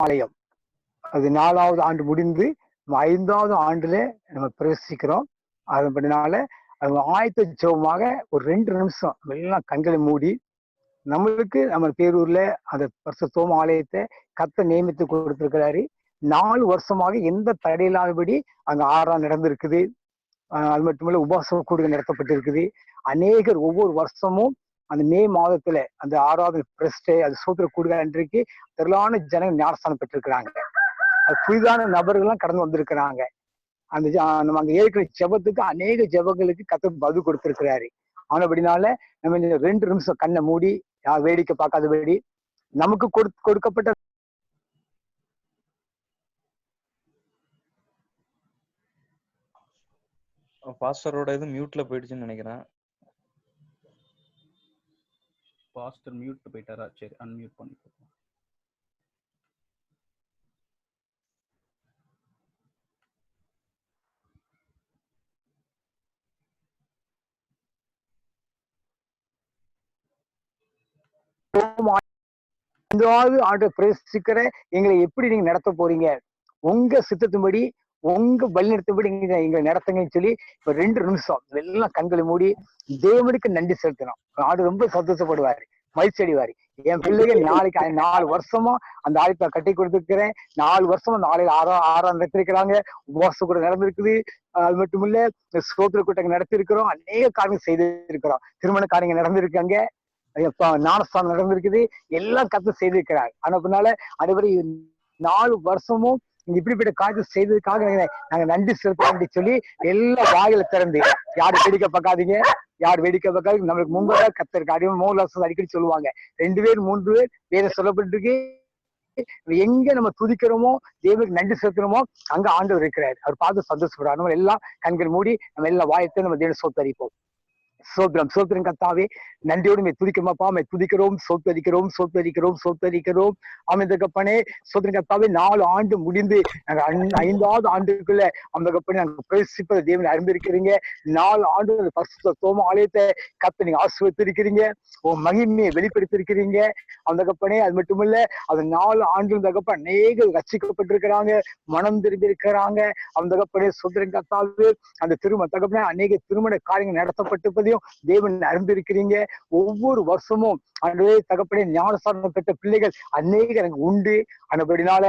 ஆலயம். அது 4வது ஆண்டு முடிந்து 5வது ஆண்டுல நம்ம பிரவேசிக்கிறோம். அதனால அது ஆயத்த ஜெபமாக ஒரு 2 நிமிஷம் எல்லாம் கண்களை மூடி நம்மளுக்கு நம்ம பேரூர்ல அந்த பரிசுத்த ஆலயத்தை கர்த்தர் நியமித்து கொடுத்திருக்கிறாரு. 4 வருஷமாக எந்த தடையில்லாதபடி அங்க ஆராதனை நடந்திருக்குது. அது மட்டுமல்ல உபவாச கூடுதல் நடத்தப்பட்டிருக்குது. அநேகர் ஒவ்வொரு வருஷமும் அந்த மே மாதத்துல அந்த 6வது பிரஸ்டே அது சோத்திர கூடுதல் அன்றைக்கு திரளான ஜனங்கள் ஞானஸ்தானம் பெற்றிருக்கிறாங்க. அது புதிதான நபர்கள்லாம் கடந்து வந்திருக்கிறாங்க. அந்த நம்ம அங்க ஏற்கிற ஜெபத்துக்கு அநேக ஜெபங்களுக்கு கர்த்தர் பதில் கொடுத்திருக்கிறாரு. ஆனபடினால நம்ம இந்த 2 நிமிஷம் கண்ணை மூடி யார் வேடிக்கை பார்க்காதபடி நமக்கு கொடுக்கப்பட்ட பாஸ்டரோட இது மியூட்ல போயிடுச்சுன்னு நினைக்கிறேன். பாஸ்டர் மியூட் போயிட்டாரா? சரி, அன்மியூட் பண்ணிக்கோ. ஆண்டு பிரவேசிக்கிற எங்களை எப்படி நீங்க நடத்த போறீங்க, உங்க சித்தத்தின்படி உங்க வழிநடத்தபடி நீங்க எங்களை நடத்துங்கன்னு சொல்லி இப்ப 2 நிமிஷம் எல்லாம் கண்களை மூடி தேவனுக்கு நன்றி செலுத்தணும். ஆண்டு ரொம்ப சந்தோஷப்படுவாரு, மகிழ்ச்சி அடைவாரு. என் பிள்ளைகள் நாளைக்கு 4 வருஷமா அந்த ஆலயத்தை கட்டி கொடுத்துருக்கிறேன். 4 வருஷமா அந்த ஆலயம் ஆறாம் நடத்திருக்கிறாங்க. உபவாச கூட நடந்திருக்குது. அது மட்டும் இல்ல சோத்திர கூட்டங்கள் நடத்திருக்கிறோம். அநேக காரியங்கள் செய்திருக்கிறோம். திருமண காரியங்கள் நடந்திருக்காங்க. ஞானஸ்தானம் நடந்திருக்குது. எல்லாம் கர்த்தர் செய்திருக்கிறார். அதனால அதுவரை 4 வருஷமும் இப்படிப்பட்ட காரியத்தை செய்ததுக்காக நாங்க நன்றி செலுத்தோம் சொல்லி எல்லா வாயில திறந்து யாரும் வேடிக்கை பார்க்காதீங்க, யார் வேடிக்கை பார்க்காதீங்க. நம்மளுக்கு முன்பதாக கர்த்தர் காரியம் மோகன்தாஸ் அடிக்கடி சொல்லுவாங்க, 2 பேர் 3 பேர் வேற சொல்லப்பட்டிருக்கு. எங்க நம்ம துதிக்கிறோமோ தேவனுக்கு நன்றி செலுத்துறோமோ அங்க ஆண்டவர் இருக்கிறார். அவர் பார்த்து சந்தோஷப்படுறார். நம்ம எல்லாம் கண்கள் மூடி நம்ம எல்லா வாயத்தையும் நம்ம தேவனை சோத்தரிப்போம். சோத்திரம் சோத்திரம் கர்த்தாவே, நன்றியோடு துதிக்கிறோமாப்பா, துதிக்கிறோம், சோத்தரிக்கிறோம், சோத்தரிக்கிறோம், சோத்தரிக்கிறோம். அமைந்தகப்பனே சோத்திரம் கர்த்தாவே, 4 ஆண்டு முடிந்து நாங்க 5வது ஆண்டுக்குள்ள அந்த கப்பனே நாங்க பிரவேசிப்பதை தேவனை அறிந்திருக்கிறீங்க. 4 ஆண்டு பரிசுத்த தோம ஆலயத்தை கர்த்தர் நீங்க ஆசீர்வதித்திருக்கிறீங்க. உன் மகிமையை வெளிப்படுத்திருக்கிறீங்க அந்த கப்பனே. அது மட்டுமல்ல அது 4 ஆண்டு தகப்ப அநேக ரட்சிக்கப்பட்டிருக்கிறாங்க, மனம் திரும்பி இருக்கிறாங்க. அந்த கப்பனே சோத்திரம் கர்த்தாவே, அந்த திருமண தகப்பனே அநேக திருமண காரியங்கள் நடத்தப்பட்டிருப்பதையும் தேவன் அறிந்திருக்கிறீங்க. ஒவ்வொரு வருஷமும் அன்றே தகப்பனே ஞானஸ்தானம் பெற்ற பிள்ளைகள் அநேகர் எனக்கு உண்டு. ஆனபடினால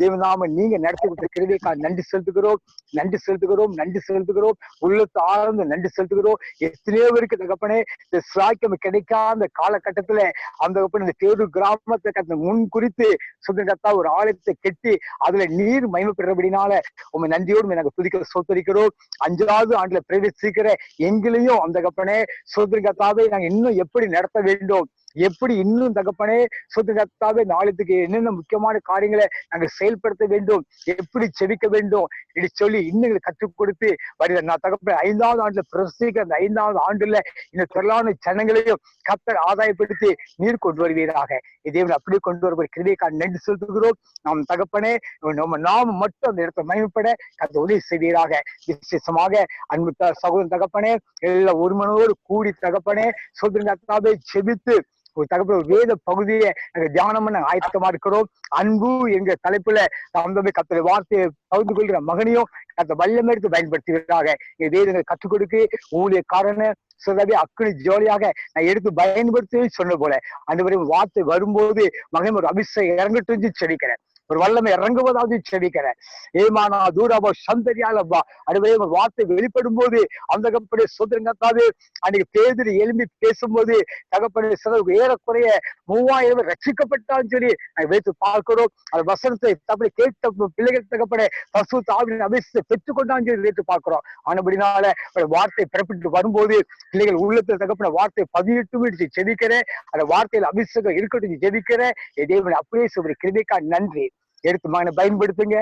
தேவநாம நீங்க நடத்தி கொடுத்த கிருபைக்காக நன்றி செலுத்துகிறோம், நன்றி செலுத்துகிறோம், நன்றி செலுத்துகிறோம். உள்ளத்து ஆழ்ந்து நன்றி செலுத்துகிறோம். எத்தனையோ பேருக்கு தகப்பனே இந்த சாக்கியம் கிடைக்காத காலகட்டத்துல அந்த இந்த பேரு கிராமத்தை முன் குறித்து சுதந்திரத்தா ஒரு ஆலயத்தை கெட்டி அதுல நீர் மகிமைப்படுறபடினால உங்க நன்றியோடு எனக்கு துதிக்க சோத்தரிக்கிறோம். 5வது ஆண்டுல பிரவேசிக்கிற எங்களையும் அந்த கப்பனே சோதரிகத்தாவே நாங்க இன்னும் எப்படி நடத்த வேண்டும், எப்படி இன்னும் தகப்பனே சோதரிகத்தாவே நாளைக்கு என்னென்ன முக்கியமான காரியங்களை நாங்கள் செயல்படுத்த வேண்டும், எப்படி செபிக்க வேண்டும் என்று சொல்லி இன்னும் கற்றுக் கொடுத்து வருகிற நான் தகப்பனே 5வது ஆண்டுல பிரவேசிக்கிற அந்த 5வது ஆண்டுல இந்த திரளான ஜனங்களையும் கர்த்தர் ஆதாயப்படுத்தி நீர் கொண்டு வருவீராக. இதே அப்படியே கொண்டு வருகிற கிருபைக்காக நன்றி செலுத்துகிறோம். நாம் தகப்பனே நம்ம நாம மட்டும் அந்த இடத்தை மகிமைப்பட கர்த்தர் உதவி செய்வீராக. விசேஷமாக அன்பு சகோதரன் தகப்பனே எல்லாம் ஒரு மனதோடு கூடி தகப்பனே சோதரிகத்தாவே செபித்து ஒரு தகப்பன ஒரு வேத பகுதியை நாங்க தியானம் பண்ண ஆயத்தமா இருக்கிறோம். அன்பு எங்க தலைப்புல அந்த கர்த்தருடைய வார்த்தையை பகிர்ந்து கொள்கிற மகனையும் கர்த்தர் வல்லமை எடுத்து பயன்படுத்துவதாக. வேதங்களை கற்றுக் கொடுக்க ஊழியக்காரன சொல்லவே அக்னி ஜோலியாக நான் எடுத்து பயன்படுத்தி சொன்ன போல அந்த வார்த்தை வரும்போது மகன் ஒரு அபிஷேகம் இறங்கட்டு செடிக்கிறேன், ஒரு வல்லமை இறங்குவதாவது செபிக்கிறேன். ஏமானா தூராபா சந்தரியாலப்பா அதுவே ஒரு வார்த்தை வெளிப்படும் போது அந்த கப்படைய சோதரங்கத்தாவே அன்னைக்கு பேதிரி எழும்பி பேசும்போது தகப்படைய சிலருக்கு ஏறக்குறைய 3000 பேர் ரட்சிக்கப்பட்டான்னு சொல்லி நாங்கள் வைத்து பார்க்கிறோம். அந்த வசனத்தை தப்படி கேட்ட பிள்ளைகள் தகப்படைய பசு தாவின் அபிஷேகத்தை பெற்றுக்கொண்டான்னு சொல்லி வைத்து பார்க்கிறோம். ஆனபடினால வார்த்தை பிறப்பிட்டு வரும்போது பிள்ளைகள் உள்ளத்துல தகப்பன வார்த்தை பதியிட்டு செபிக்கிறேன். அந்த வார்த்தையில அபிஷேகம் இருக்கட்டும் ஜெபிக்கிறேன். தேவனை அப்படியே சொல்ற கிருபைக்கா நன்றி. எடுத்து மகனை பயன்படுத்துங்க.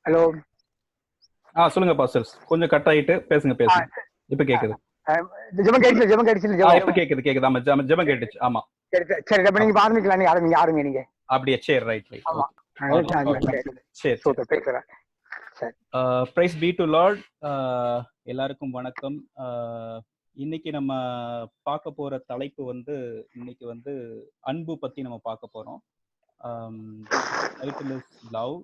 ஹலோ, சொல்லுங்க பாஸ்டர், கொஞ்சம் கட் ஆயிட்டு பேசுங்க. இப்ப கேக்குது. ஜெபம் கேட்டுச்சு. இப்ப கேக்குது. ஆமா ஜெபம் கேட்டுச்சு. ஆமா சரி அப்ப நீங்க ஆரம்பிக்கலாம். நீங்க ஆரம்பிங்க நீங்க. அப்படியே சரி, ரைட். ஆமா சரி சரி. பேசுறேன். Price B to Lord. எல்லாருக்கும் வணக்கம். இன்னைக்கு நம்ம பார்க்க போற தலைப்பு வந்து இன்னைக்கு வந்து அன்பு பத்தி நம்ம பார்க்க போறோம். Title is love.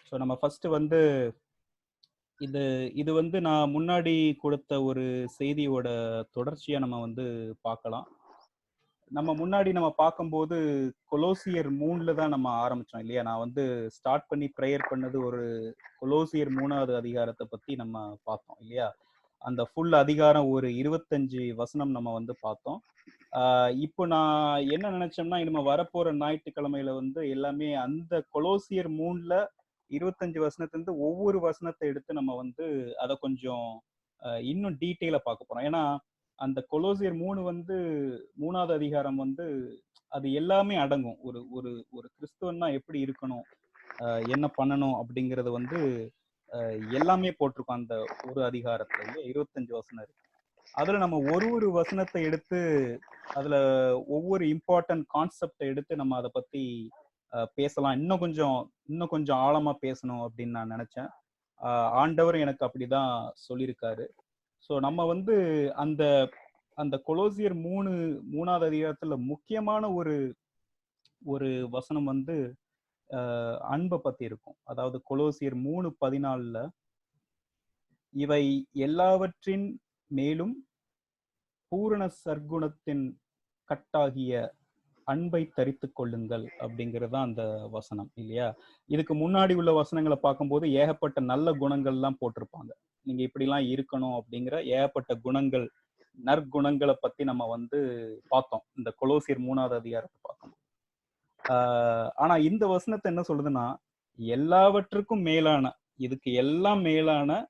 ஸோ நம்ம ஃபர்ஸ்ட் வந்து இது வந்து நான் முன்னாடி கொடுத்த ஒரு செய்தியோட தொடர்ச்சியா நம்ம வந்து பார்க்கலாம். நம்ம முன்னாடி நம்ம பார்க்கும்போது கொலோசியர் 3ல தான் நம்ம ஆரம்பிச்சோம் இல்லையா? நான் வந்து ஸ்டார்ட் பண்ணி ப்ரேயர் பண்ணது ஒரு கொலோசியர் 3வது அதிகாரத்தை பத்தி நம்ம பார்த்தோம் இல்லையா? அந்த ஃபுல் அதிகாரம் ஒரு 25 வசனம் நம்ம வந்து பார்த்தோம். இப்போ நான் என்ன நினைச்சோம்னா, நம்ம வரப்போற ஞாயிற்றுக்கிழமையில வந்து எல்லாமே அந்த கொலோசியர் 3ல 25 வசனத்திலிருந்து ஒவ்வொரு வசனத்தை எடுத்து நம்ம வந்து அதை கொஞ்சம் இன்னும் டீட்டெயிலா பார்க்க போறோம். ஏன்னா அந்த கொலோசியர் 3 வந்து 3வது அதிகாரம் வந்து அது எல்லாமே அடங்கும். ஒரு ஒரு ஒரு கிறிஸ்துவன்னா எப்படி இருக்கணும், என்ன பண்ணணும் அப்படிங்கறது வந்து எல்லாமே போட்டிருக்கோம் அந்த ஒரு அதிகாரத்துல. 25 வசனம் இருக்கு. அதுல நம்ம ஒரு வசனத்தை எடுத்து அதுல ஒவ்வொரு இம்பார்ட்டன்ட் கான்செப்டை எடுத்து நம்ம அதை பத்தி பேசலாம். இன்னும் கொஞ்சம் ஆழமா பேசணும் அப்படின்னு நான் நினைச்சேன். ஆண்டவர் எனக்கு அப்படிதான் சொல்லியிருக்காரு. ஸோ நம்ம வந்து அந்த அந்த கொலோசியர் 3வது அதிகாரத்துல முக்கியமான ஒரு வசனம் வந்து அன்பை பத்தி இருக்கும். அதாவது கொலோசியர் 3:14 இவை எல்லாவற்றின் மேலும் பூரண சற்குணத்தின் கட்டாகிய அன்பை தரித்து கொள்ளுங்கள் அப்படிங்கிறது தான் அந்த வசனம் இல்லையா? இதுக்கு முன்னாடி உள்ள வசனங்களை பார்க்கும்போது ஏகப்பட்ட நல்ல குணங்கள்லாம் போட்டிருப்பாங்க. நீங்க இப்படிலாம் இருக்கணும் அப்படிங்கிற ஏகப்பட்ட குணங்கள், நற்குணங்களை பத்தி நம்ம வந்து பார்த்தோம் இந்த கொலோசியர் 3வது அதிகாரத்தை பார்த்தோம். ஆனா இந்த வசனத்தை என்ன சொல்லுதுன்னா, எல்லாவற்றுக்கும் மேலான, இதுக்கு எல்லாம் மேலான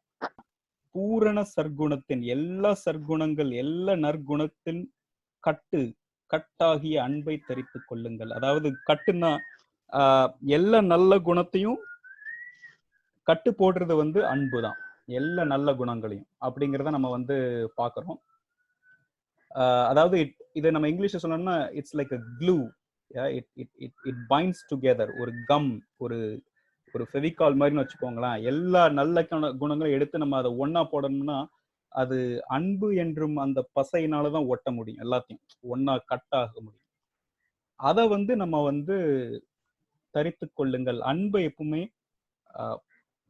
பூரண சற்குணத்தின், எல்லா சற்குணங்கள், எல்லா நற்குணத்தின் கட்டாகிய அன்பை தரித்து கொள்ளுங்கள். அதாவது கட்டுன்னா எல்லா நல்ல குணத்தையும் கட்டு போடுறது வந்து அன்பு தான். எல்லா நல்ல குணங்களையும் அப்படிங்கிறத நம்ம வந்து பார்க்கிறோம். அதாவது இதை நம்ம இங்கிலீஷ்ல சொன்னோம்னா it's like a glue. It binds together. ஒரு கம், ஒரு ஃபெவிகால் மாதிரின்னு வச்சுக்கோங்களேன். எல்லா நல்ல குணங்களும் எடுத்து நம்ம அதை ஒன்னா போடணும்னா அது அன்பு என்றும் அந்த பசையினாலதான் ஒட்ட முடியும். எல்லாத்தையும் ஒன்னா கட்டாக முடியும். அதை வந்து நம்ம வந்து தரித்து கொள்ளுங்கள். அன்பை எப்பவுமே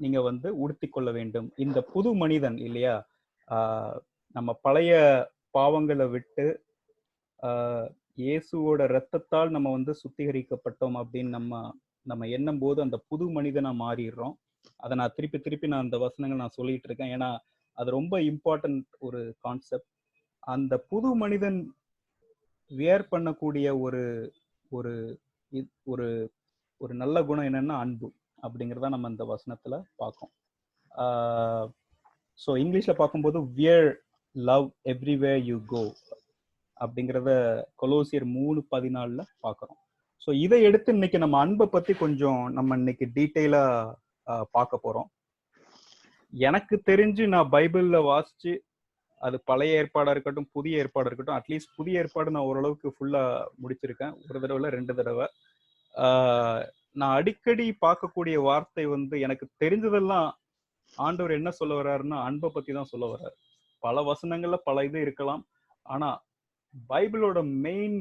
நீங்க வந்து உடுத்தி கொள்ள வேண்டும். இந்த புது மனிதன் இல்லையா, நம்ம பழைய பாவங்களை விட்டு இயேசுவோட இரத்தத்தால் நம்ம வந்து சுத்திகரிக்கப்பட்டோம் அப்படின்னு நம்ம எண்ணும் போது அந்த புது மனிதனா மாறிடுறோம். அதை நான் திருப்பி நான் அந்த வசனங்கள் நான் சொல்லிட்டு இருக்கேன். ஏன்னா அது ரொம்ப இம்பார்ட்டன்ட் ஒரு கான்செப்ட். அந்த புது மனிதன் வியர் பண்ணக்கூடிய ஒரு ஒரு ஒரு ஒரு நல்ல குணம் என்னன்னா அன்பு அப்படிங்கிறத நம்ம இந்த வசனத்துல பார்க்கோம். ஸோ இங்கிலீஷ்ல பார்க்கும்போது wear love everywhere you go அப்படிங்கிறத கொலோசியர் 3:14 பார்க்கிறோம். ஸோ இதை எடுத்து இன்னைக்கு நம்ம அன்பை பத்தி கொஞ்சம் நம்ம இன்னைக்கு டீட்டெயிலா பார்க்க போறோம். எனக்கு தெரிஞ்சு நான் பைபிள்ல வாசிச்சு, அது பழைய ஏற்பாடா இருக்கட்டும் புதிய ஏற்பாடா இருக்கட்டும், அட்லீஸ்ட் புதிய ஏற்பாடு நான் ஓரளவுக்கு ஃபுல்லா முடிச்சிருக்கேன். ஒரு தடவை 2 தடவை. நான் அடிக்கடி பார்க்கக்கூடிய வார்த்தை வந்து எனக்கு தெரிஞ்சதெல்லாம் ஆண்டவர் என்ன சொல்ல வர்றாருன்னா அன்பை பத்தி தான் சொல்ல வர்றாரு. பல வசனங்கள்ல பல இது இருக்கலாம். ஆனா பைபிளோட மெயின்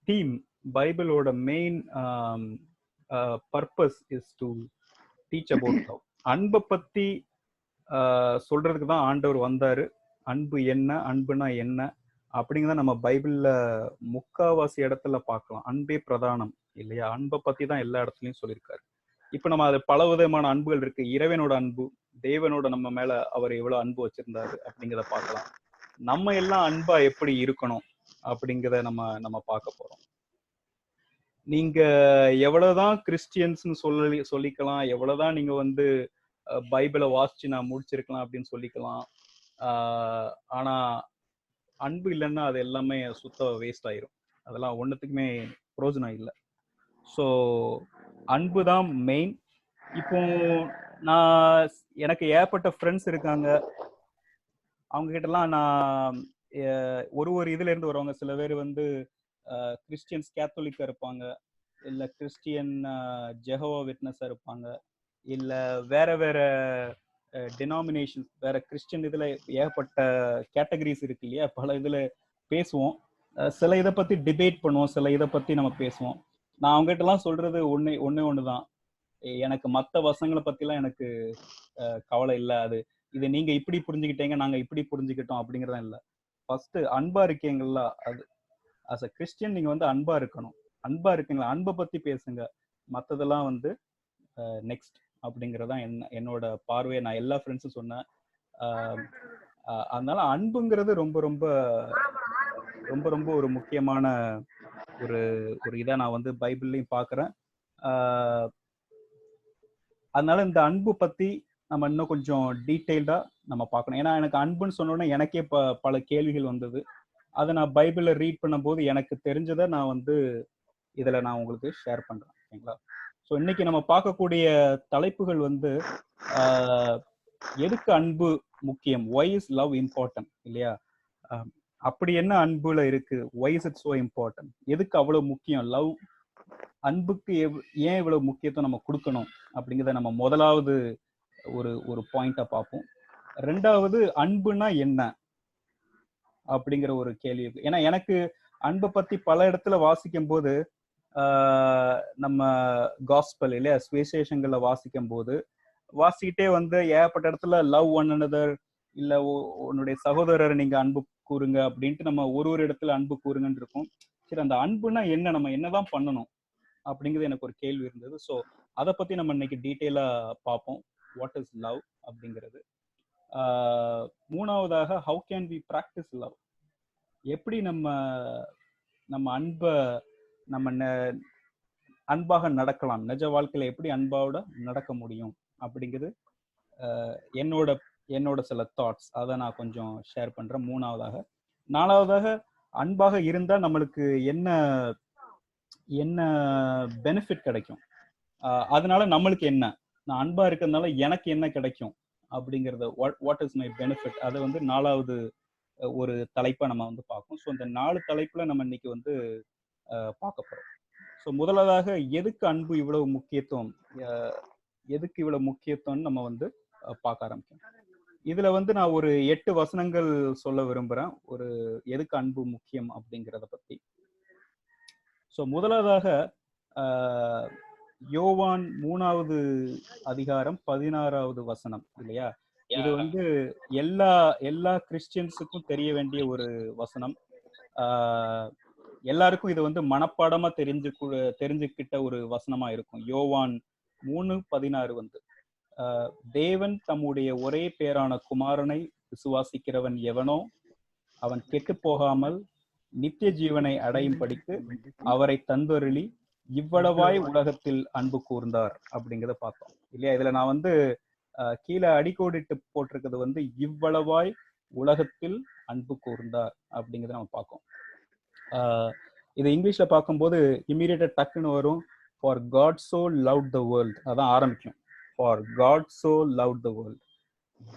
தீம், பைபிளோட main purpose is to teach about love. அன்பை பத்தி சொல்றதுக்கு தான் ஆண்டவர் வந்தாரு. அன்பு என்ன, அன்புனா என்ன அப்படிங்கிறத நம்ம பைபிள்ல முக்காவாசி இடத்துல பார்க்கலாம். அன்பே பிரதானம் இல்லையா? அன்பை பத்தி தான் எல்லா இடத்துலயும் சொல்லியிருக்காரு. இப்ப நம்ம அது பல விதமான அன்புகள் இருக்கு. இறைவனோட அன்பு, தேவனோட நம்ம மேல அவர் எவ்வளவு அன்பு வச்சிருந்தாரு அப்படிங்கிறத பார்க்கலாம். நம்ம எல்லாம் அன்பா எப்படி இருக்கணும் அப்படிங்கிறத நம்ம பார்க்க போறோம். நீங்க எவ்வளவுதான் கிறிஸ்டியன்ஸ்னு சொல்லிக்கலாம், எவ்வளவுதான் நீங்க வந்து பைபிளை வாசிச்சு நான் முடிச்சிருக்கலாம் அப்படின்னு சொல்லிக்கலாம். ஆனா அன்பு இல்லைன்னா அது எல்லாமே சுத்த வேஸ்ட் ஆயிரும். அதெல்லாம் ஒன்னுத்துக்குமே பிரயோஜனம் இல்லை. ஸோ அன்பு தான் மெயின். இப்போ எனக்கு ஏகப்பட்ட ஃப்ரெண்ட்ஸ் இருக்காங்க. அவங்க கிட்டலாம் நான் ஒரு இதுல இருந்து வருவாங்க. சில பேர் வந்து கிறிஸ்டியன்ஸ் கேத்தோலிக்கா இருப்பாங்க, இல்ல கிறிஸ்டியன் ஜெகோவா விட்னஸா இருப்பாங்க, இல்ல வேற வேற டினாமினேஷன், வேற கிறிஸ்டியன் இதுல ஏகப்பட்ட கேட்டகரிஸ் இருக்கு இல்லையா. பல இதுல பேசுவோம். சில இதை பத்தி டிபேட் பண்ணுவோம், சில இதை பத்தி நம்ம பேசுவோம். நான் அவங்ககிட்ட எல்லாம் சொல்றது ஒண்ணுதான், எனக்கு மத்த வசங்களை பத்திலாம் எனக்கு கவலை இல்லை. இது நீங்க இப்படி புரிஞ்சுக்கிட்டீங்க, நாங்க இப்படி புரிஞ்சுக்கிட்டோம் அப்படிங்கறதா இல்லை. ஃபர்ஸ்ட் அன்பா இருக்கீங்களா, அது அஸ் அ கிறிஸ்டியன் நீங்க வந்து அன்பா இருக்கணும். அன்பா இருக்கீங்களா, அன்பை பத்தி பேசுங்க, மத்ததெல்லாம் வந்து நெக்ஸ்ட் அப்படிங்கறதா என்னோட பார்வையை நான் எல்லா ஃப்ரெண்ட்ஸும் சொன்னேன். அதனால அன்புங்கிறது ரொம்ப ரொம்ப ரொம்ப ரொம்ப ஒரு முக்கியமான ஒரு இதை நான் வந்து பைபிள்லையும் பார்க்குறேன். அதனால இந்த அன்பு பத்தி நம்ம இன்னும் கொஞ்சம் டீட்டெயில்டா நம்ம பார்க்கணும். ஏன்னா எனக்கு அன்புன்னு சொன்னோன்னே எனக்கே பல கேள்விகள் வந்தது. அதை நான் பைபிளை ரீட் பண்ணும்போது எனக்கு தெரிஞ்சதை நான் வந்து இதில் நான் உங்களுக்கு ஷேர் பண்ணுறேன். ஓகேங்களா? ஸோ இன்னைக்கு நம்ம பார்க்கக்கூடிய தலைப்புகள் வந்து எதுக்கு அன்பு முக்கியம், ஒய் இஸ் லவ் இம்பார்ட்டன்ட் இல்லையா. அப்படி என்ன அன்புல இருக்கு, why is it so important, எதுக்கு அவ்வளவு முக்கியம் லவ், அன்புக்கு ஏன் இவ்வளவு முக்கியத்துவம் நம்ம கொடுக்கணும் அப்படிங்கிறத நம்ம முதலாவது ஒரு பாயிண்டா பார்ப்போம். ரெண்டாவது அன்புனா என்ன அப்படிங்கிற ஒரு கேள்வி. ஏன்னா எனக்கு அன்பை பத்தி பல இடத்துல வாசிக்கும் போது நம்ம காஸ்பல் இல்லையா, சுவிசேஷங்கள்ல வாசிக்கும் போது வாசிக்கிட்டே வந்து ஏகப்பட்ட இடத்துல லவ் ஒன் அனதர், இல்ல உன்னுடைய சகோதரரை நீங்க அன்பு கூறுங்க அப்படின்ட்டு நம்ம ஒரு இடத்துல அன்பு கூறுங்கன்னு இருக்கும். சரி, அந்த அன்புனா என்ன, நம்ம என்னதான் பண்ணணும் அப்படிங்கிறது எனக்கு ஒரு கேள்வி இருந்தது. ஸோ அதை பத்தி நம்ம இன்னைக்கு டீட்டெயிலா பார்ப்போம், வாட் இஸ் லவ் அப்படிங்கிறது. மூணாவதாக how can we practise love, எப்படி நம்ம அன்பை நம்ம அன்பாக நடக்கலாம், நிஜ வாழ்க்கையில எப்படி அன்பாவோட நடக்க முடியும் அப்படிங்கிறது என்னோட சில தாட்ஸ். அதை நான் கொஞ்சம் ஷேர் பண்றேன் மூணாவதாக. நாலாவதாக அன்பாக இருந்தா நம்மளுக்கு என்ன பெனிஃபிட் கிடைக்கும், அதனால நம்மளுக்கு என்ன, நான் அன்பா இருக்கிறதுனால எனக்கு என்ன கிடைக்கும் அப்படிங்கறத, வாட் இஸ் மை பெனிஃபிட், அதை வந்து நாலாவது ஒரு தலைப்பா நம்ம வந்து பார்ப்போம். ஸோ இந்த 4 தலைப்புல நம்ம இன்னைக்கு வந்து பார்க்க போறோம். ஸோ முதலாவதாக எதுக்கு அன்பு இவ்வளவு முக்கியத்துவம், எதுக்கு இவ்வளவு முக்கியத்துவம் நம்ம வந்து பார்க்க ஆரம்பிக்கும். இதுல வந்து நான் ஒரு 8 வசனங்கள் சொல்ல விரும்புறேன், ஒரு எதுக்கு அன்பு முக்கியம் அப்படிங்கிறத பத்தி. ஸோ முதலாவதாக யோவான் 3வது அதிகாரம் 16வது வசனம் இல்லையா. இது வந்து எல்லா கிறிஸ்டியன்ஸுக்கும் தெரிய வேண்டிய ஒரு வசனம். எல்லாருக்கும் இது வந்து மனப்பாடமா தெரிஞ்சுக்கிட்ட ஒரு வசனமா இருக்கும். யோவான் 3:16 வந்து தேவன் தம்முடைய ஒரே பேரான குமாரனை விசுவாசிக்கிறவன் எவனோ அவன் கெட்டு போகாமல் நித்திய ஜீவனை அடையும் படிக்கு அவரை தந்தருளி இவ்வளவாய் உலகத்தில் அன்பு கூர்ந்தார் அப்படிங்கிறத பார்த்தோம் இல்லையா. இதுல நான் வந்து கீழே அடிக்கோடிட்டு போட்டிருக்கிறது வந்து இவ்வளவாய் உலகத்தில் அன்பு கூர்ந்தார் அப்படிங்கிறத நம்ம பார்க்கோம். இது இங்கிலீஷ்ல பார்க்கும்போது இம்மீடியட்டா டக்குன்னு வரும், for God so loved the world, அதான் ஆரம்பிக்கும். For God so loved the world,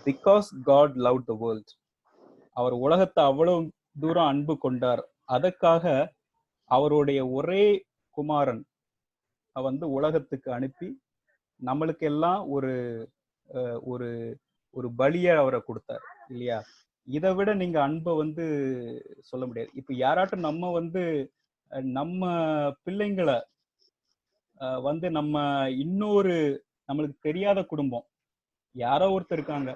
because God loved the world, அவர் உலகத்தை அவ்வளவு தூரம் அன்பு கொண்டார், அதற்காக அவருடைய ஒரே குமாரன் வந்து உலகத்துக்கு அனுப்பி நம்மளுக்கு எல்லாம் ஒரு ஒரு ஒரு பலியை அவரை கொடுத்தார் இல்லையா. இதை விட நீங்க அன்பை வந்து சொல்ல முடியாது. இப்ப யாராட்டும் நம்ம வந்து நம்ம பிள்ளைங்களை வந்து நம்ம இன்னொரு நம்மளுக்கு தெரியாத குடும்பம் யாரோ ஒருத்தர் இருக்காங்க,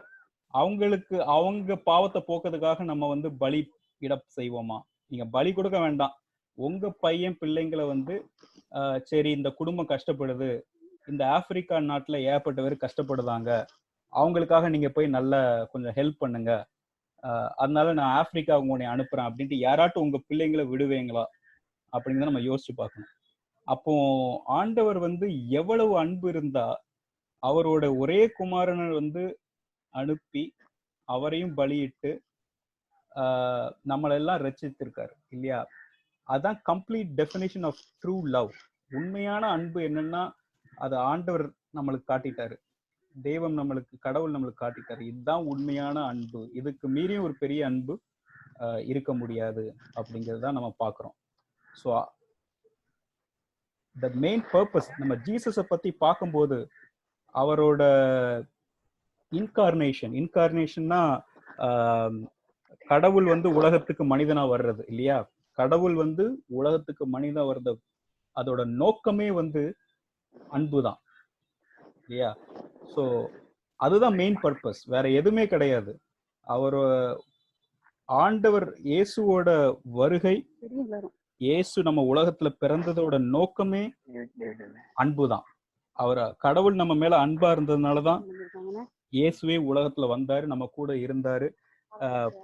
அவங்களுக்கு அவங்க பாவத்தை போக்குறதுக்காக நம்ம வந்து பலி இட செய்வோமா? நீங்க பலி கொடுக்க வேண்டாம், உங்க பையன் பிள்ளைங்களை வந்து சரி இந்த குடும்பம் கஷ்டப்படுது, இந்த ஆப்பிரிக்கா நாட்டுல ஏகப்பட்ட பேர் கஷ்டப்படுதாங்க, அவங்களுக்காக நீங்க போய் நல்ல கொஞ்சம் ஹெல்ப் பண்ணுங்க, அதனால நான் ஆப்பிரிக்கா உங்களை அனுப்புறேன் அப்படின்ட்டு யாராட்டும் உங்க பிள்ளைங்களை விடுவீங்களா அப்படிங்கிறத நம்ம யோசிச்சு பார்க்கணும். அப்போ ஆண்டவர் வந்து எவ்வளவு அன்பு இருந்தா அவரோட ஒரே குமாரனை வந்து அனுப்பி அவரையும் பலியிட்டு நம்மளெல்லாம் ரட்சித்திருக்காரு இல்லையா. அதான் complete definition of true love. உண்மையான அன்பு என்னன்னா அது ஆண்டவர் நம்மளுக்கு காட்டிட்டாரு, தெய்வம் நம்மளுக்கு, கடவுள் நம்மளுக்கு காட்டிட்டாரு. இதுதான் உண்மையான அன்பு. இதுக்கு மீறியும் ஒரு பெரிய அன்பு இருக்க முடியாது அப்படிங்கிறத நம்ம பார்க்குறோம். ஸோ த மெயின் பர்பஸ் நம்ம ஜீசஸை பத்தி பார்க்கும்போது அவரோட இன்கார்னேஷன்னா கடவுள் வந்து உலகத்துக்கு மனிதனா வர்றது இல்லையா? கடவுள் வந்து உலகத்துக்கு மனிதனா வர்றது அதோட நோக்கமே வந்து அன்பு தான் இல்லையா? ஸோ அதுதான் மெயின் பர்பஸ், வேற எதுவுமே கிடையாது. அவர் ஆண்டவர் இயேசுவோட வருகை, இயேசு நம்ம உலகத்துல பிறந்ததோட நோக்கமே அன்பு தான். அவர் கடவுள் நம்ம மேல அன்பா இருந்ததுனாலதான் இயேசுவே உலகத்துல வந்தாரு, நம்ம கூட இருந்தாரு.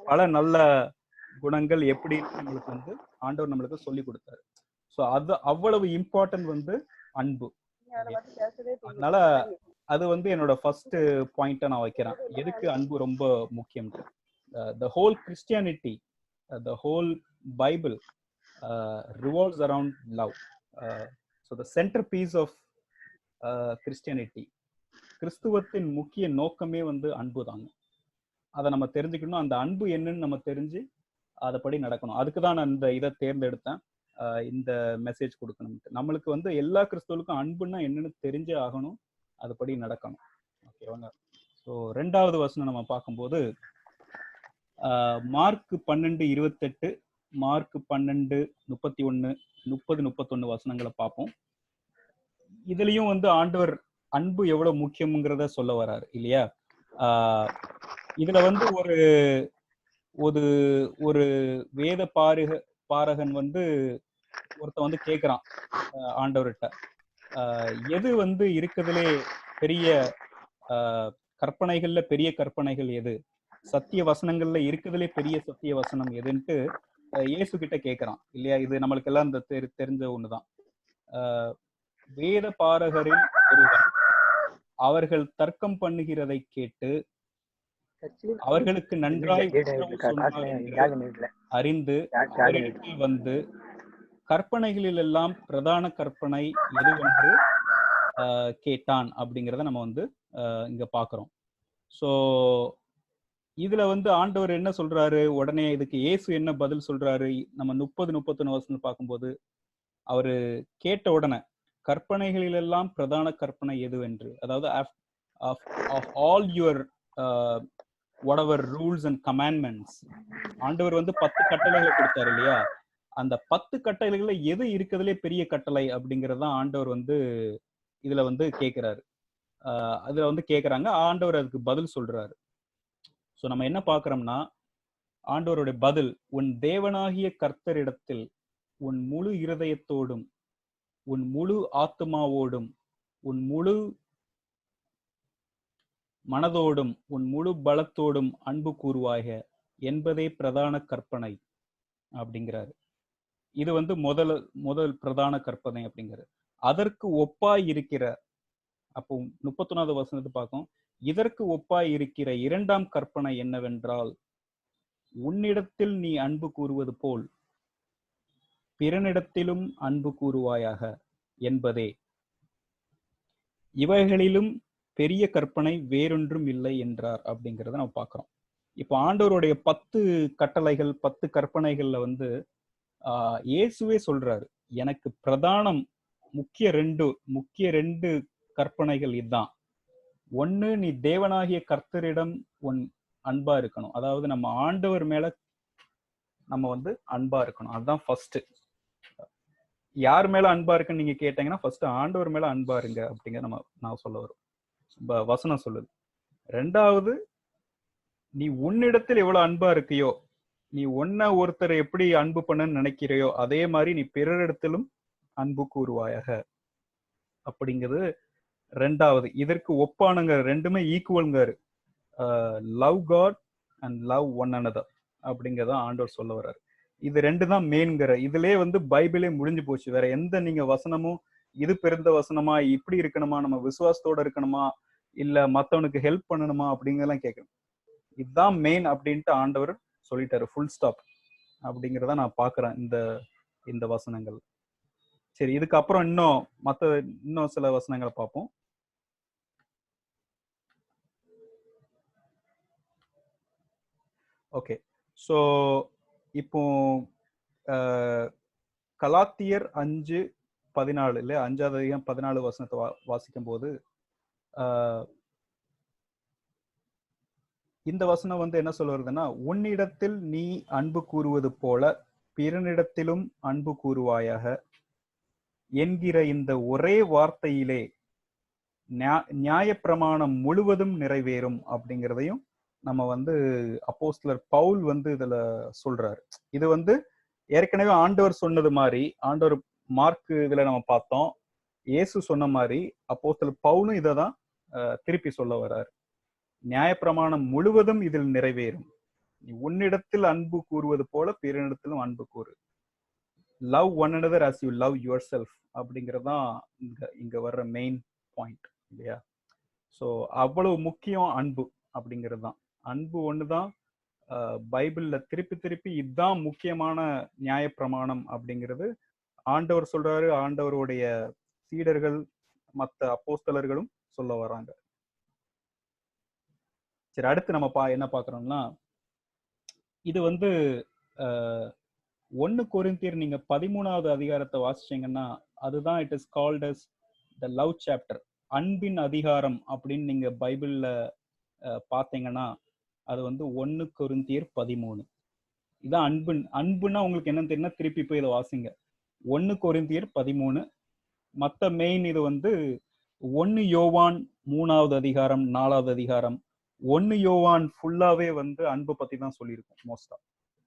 பல நல்ல குணங்கள் எப்படி நம்மளுக்கு வந்து ஆண்டவர் நம்மளுக்கு சொல்லி கொடுத்தாரு. ஸோ அது அவ்வளவு இம்பார்ட்டன்ட் வந்து அன்பு. அதனால அது வந்து என்னோட ஃபர்ஸ்ட் பாயிண்டா நான் வைக்கிறேன், எதுக்கு அன்பு ரொம்ப முக்கியம். The whole Christianity, the whole Bible revolves around love. So the centerpiece of Christianity, கிறிஸ்துவத்தின் முக்கிய நோக்கமே வந்து அன்பு தாங்க. அதை நம்ம தெரிஞ்சுக்கணும், அந்த அன்பு என்னன்னு நம்ம தெரிஞ்சு அதைப்படி நடக்கணும். அதுக்கு தான் நான் இந்த இதை தேர்ந்தெடுத்தேன், இந்த மெசேஜ் கொடுக்கணும். நம்மளுக்கு வந்து எல்லா கிறிஸ்தவர்களுக்கும் அன்புன்னா என்னன்னு தெரிஞ்சே ஆகணும், அதுபடி நடக்கணும். ஓகேவாங்க. ஸோ 2வது வசனம் நம்ம பார்க்கும்போது மார்க் 12:28, மார்க் 12:31, 30-31 வசனங்களை பார்ப்போம். இதுலயும் வந்து ஆண்டவர் அன்பு எவ்வளவு முக்கியம்ங்கிறத சொல்ல வர்றாரு இல்லையா? இதுல வந்து ஒரு ஒரு வேத பாரகன் வந்து ஒருத்தன் வந்து கேட்கிறான் ஆண்டவர்கிட்ட, எது வந்து இருக்கிறதுலே பெரிய கற்பனைகள்ல பெரிய கற்பனைகள் எது, சத்திய வசனங்கள்ல இருக்கிறதுலே பெரிய சத்திய வசனம் எதுன்ட்டு இயேசு கிட்ட கேட்கிறான் இல்லையா? இது நம்மளுக்கு எல்லாம் இந்த தெரிஞ்ச ஒண்ணுதான். வேத பாரகரில் ஒருவன் அவர்கள் தர்க்கம் பண்ணுகிறதை கேட்டு அவர்களுக்கு நன்றாய் அறிந்து அவரிடத்தில் வந்து கற்பனைகளில் எல்லாம் பிரதான கற்பனை எதுவென்று கேட்டான் அப்படிங்கிறத நம்ம வந்து இங்க பாக்குறோம். ஸோ இதுல வந்து ஆண்டவர் என்ன சொல்றாரு, உடனே இதுக்கு இயேசு என்ன பதில் சொல்றாரு? நம்ம 30-31 வசனம் பார்க்கும்போது அவரு கேட்ட உடனே கற்பனைகளிலெல்லாம் பிரதான கற்பனை எதுவென்று, அதாவது of all your whatever rules and commandments, ஆண்டவர் வந்து 10 கட்டளைகளை கொடுத்தாரு இல்லையா? அந்த 10 கட்டளைகள்ல எது இருக்கிறதுலே பெரிய கட்டளை அப்படிங்கறதான் ஆண்டவர் வந்து இதுல வந்து கேட்கிறாரு. அதுல வந்து கேட்கறாங்க, ஆண்டவர் அதுக்கு பதில் சொல்றாரு. ஸோ நம்ம என்ன பார்க்கிறோம்னா, ஆண்டவருடைய பதில், உன் தேவனாகிய கர்த்தரிடத்தில் உன் முழு இருதயத்தோடும் உன் முழு ஆத்மாவோடும் உன் முழு மனதோடும் உன் முழு பலத்தோடும் அன்பு கூறுவாக என்பதே பிரதான கற்பனை அப்படிங்கிறாரு. இது வந்து முதல் பிரதான கற்பனை அப்படிங்கிறாரு. அதற்கு ஒப்பாய் இருக்கிற, அப்போ 31வது வசனத்தை பார்க்கும், இதற்கு ஒப்பாய் இருக்கிற 2ஆம் கற்பனை என்னவென்றால், உன்னிடத்தில் நீ அன்பு கூறுவது போல் பிறனிடத்திலும் அன்பு கூறுவாயாக என்பதே. இவைகளிலும் பெரிய கற்பனை வேறொன்றும் இல்லை என்றார் அப்படிங்கிறத நம்ம பார்க்கிறோம். இப்போ ஆண்டவருடைய 10 கட்டளைகள் 10 கற்பனைகள்ல வந்து இயேசுவே சொல்றாரு, எனக்கு பிரதானம் முக்கிய ரெண்டு கற்பனைகள் இதுதான். ஒண்ணு, நீ தேவனாகிய கர்த்தரிடம் உன் அன்பா இருக்கணும், அதாவது நம்ம ஆண்டவர் மேல நம்ம வந்து அன்பா இருக்கணும், அதுதான் ஃபர்ஸ்ட். யார் மேல அன்பா இருக்குன்னு நீங்க கேட்டீங்கன்னா ஃபர்ஸ்ட் ஆண்டவர் மேல அன்பா இருங்க அப்படிங்கிற நான் சொல்ல வரும் வசனம் சொல்லுது. 2வது, நீ உன்னிடத்தில் எவ்வளவு அன்பா இருக்கியோ, நீ ஒருத்தரை எப்படி அன்பு பண்ணன்னு நினைக்கிறையோ அதே மாதிரி நீ பிறரிடத்திலும் அன்பு கூறுவாயாக அப்படிங்கிறது 2வது. இதற்கு ஒப்பானுங்க, ரெண்டுமே ஈக்குவல்ங்காரு. Love God and love one another அப்படிங்கிறத ஆண்டவர் சொல்ல வர்றாரு. இது 2 தான் மெயின்ங்கிற. இதுலயே வந்து பைபிளே முடிஞ்சு போச்சு. வேற எந்த நீங்க வசனமும் இது பிறந்த வசனமா, இப்படி இருக்கணுமா, நம்ம விசுவாசத்தோட இருக்கணுமா, இல்ல மத்தவனுக்கு ஹெல்ப் பண்ணணுமா அப்படிங்கறதெல்லாம் கேட்கணும். இதுதான் மெயின் அப்படின்ட்டு ஆண்டவர் சொல்லிட்டாரு, ஃபுல் ஸ்டாப் அப்படிங்கிறத நான் பாக்குறேன் இந்த வசனங்கள். சரி, இதுக்கப்புறம் இன்னும் சில வசனங்களை பார்ப்போம். ஓகே, ஸோ இப்போ கலாத்தியர் 5:14 இல்ல 5வது அதிகாரம் 14 வசனத்தை வாசிக்கும் போது இந்த வசனம் வந்து என்ன சொல்ல வருதுன்னா, உன்னிடத்தில் நீ அன்பு கூறுவது போல பிறனிடத்திலும் அன்பு கூறுவாயாக என்கிற இந்த ஒரே வார்த்தையிலே நியாயப்பிரமாணம் முழுவதும் நிறைவேறும் அப்படிங்கிறதையும் நம்ம வந்து அப்போஸ்தலர் பவுல் வந்து இதுல சொல்றாரு. இது வந்து ஏற்கனவே ஆண்டவர் சொன்னது மாதிரி, ஆண்டவர் மார்க் இதுல நம்ம பார்த்தோம், இயேசு சொன்ன மாதிரி அப்போஸ்தலர் பவுலும் இதை தான் திருப்பி சொல்ல வர்றாரு. நியாயப்பிரமாணம் முழுவதும் இதில் நிறைவேறும். நீ உன்னிடத்தில் அன்பு கூறுவது போல பிறனிடத்திலும் அன்பு கூறு. Love one another as you love yourself அப்படிங்கறதான் இங்க வர்ற மெயின் பாயிண்ட் இல்லையா? ஸோ அவ்வளவு முக்கியம் அன்பு அப்படிங்கிறது தான். அன்பு ஒண்ணுதான் பைபிள்ல திருப்பி திருப்பி இதுதான் முக்கியமான நியாயப்பிரமாணம் அப்படிங்கிறது ஆண்டவர் சொல்றாரு. ஆண்டவருடைய சீடர்கள் மற்ற அப்போஸ்தலர்களும் சொல்ல வராங்க. சரி, அடுத்து நம்ம என்ன பாக்குறோம்னா, இது வந்து 1 கொரிந்தியர் நீங்க 13வது அதிகாரத்தை வாசிச்சீங்கன்னா அதுதான் it is called as the love chapter, அன்பின் அதிகாரம் அப்படின்னு நீங்க பைபிள்ல பார்த்தீங்கன்னா அது வந்து 1 கொரிந்தியர் 13. இதான் அன்புன்னா உங்களுக்கு என்னன்னு தெரியுமா, திருப்பி போய் இதை வாசிங்க. 1 கொரிந்தியர் 13. மற்ற மெயின் இது வந்து 1 யோவான் 3வது அதிகாரம் 4வது அதிகாரம். 1 யோவான் ஃபுல்லாவே வந்து அன்பு பத்தி தான் சொல்லியிருக்கும் மோஸ்டா.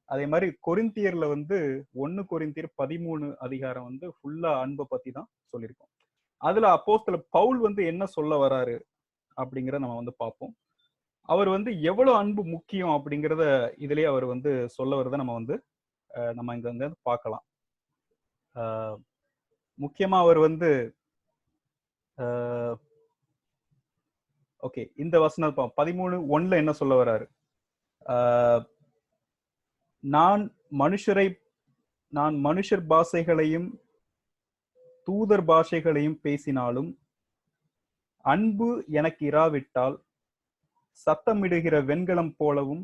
அதே மாதிரி கொரிந்தியர்ல வந்து 1 கொரிந்தியர் 13 அதிகாரம் வந்து ஃபுல்லா அன்பை பத்தி தான் சொல்லியிருக்கோம். அதுல அப்போஸ்தலர் பவுல் வந்து என்ன சொல்ல வராரு அப்படிங்கிறத நம்ம வந்து பார்ப்போம். அவர் வந்து எவ்வளவு அன்பு முக்கியம் அப்படிங்கிறத இதுலயே அவர் வந்து சொல்ல வரத நம்ம இங்க வந்து பார்க்கலாம். முக்கியமா அவர் வந்து ஓகே, இந்த வசனம் 13:1 என்ன சொல்ல வராரு, நான் மனுஷர் பாஷைகளையும் தூதர் பாஷைகளையும் பேசினாலும் அன்பு எனக்கு இராவிட்டால் சத்தமிடுகிற வெண்கலம் போலவும்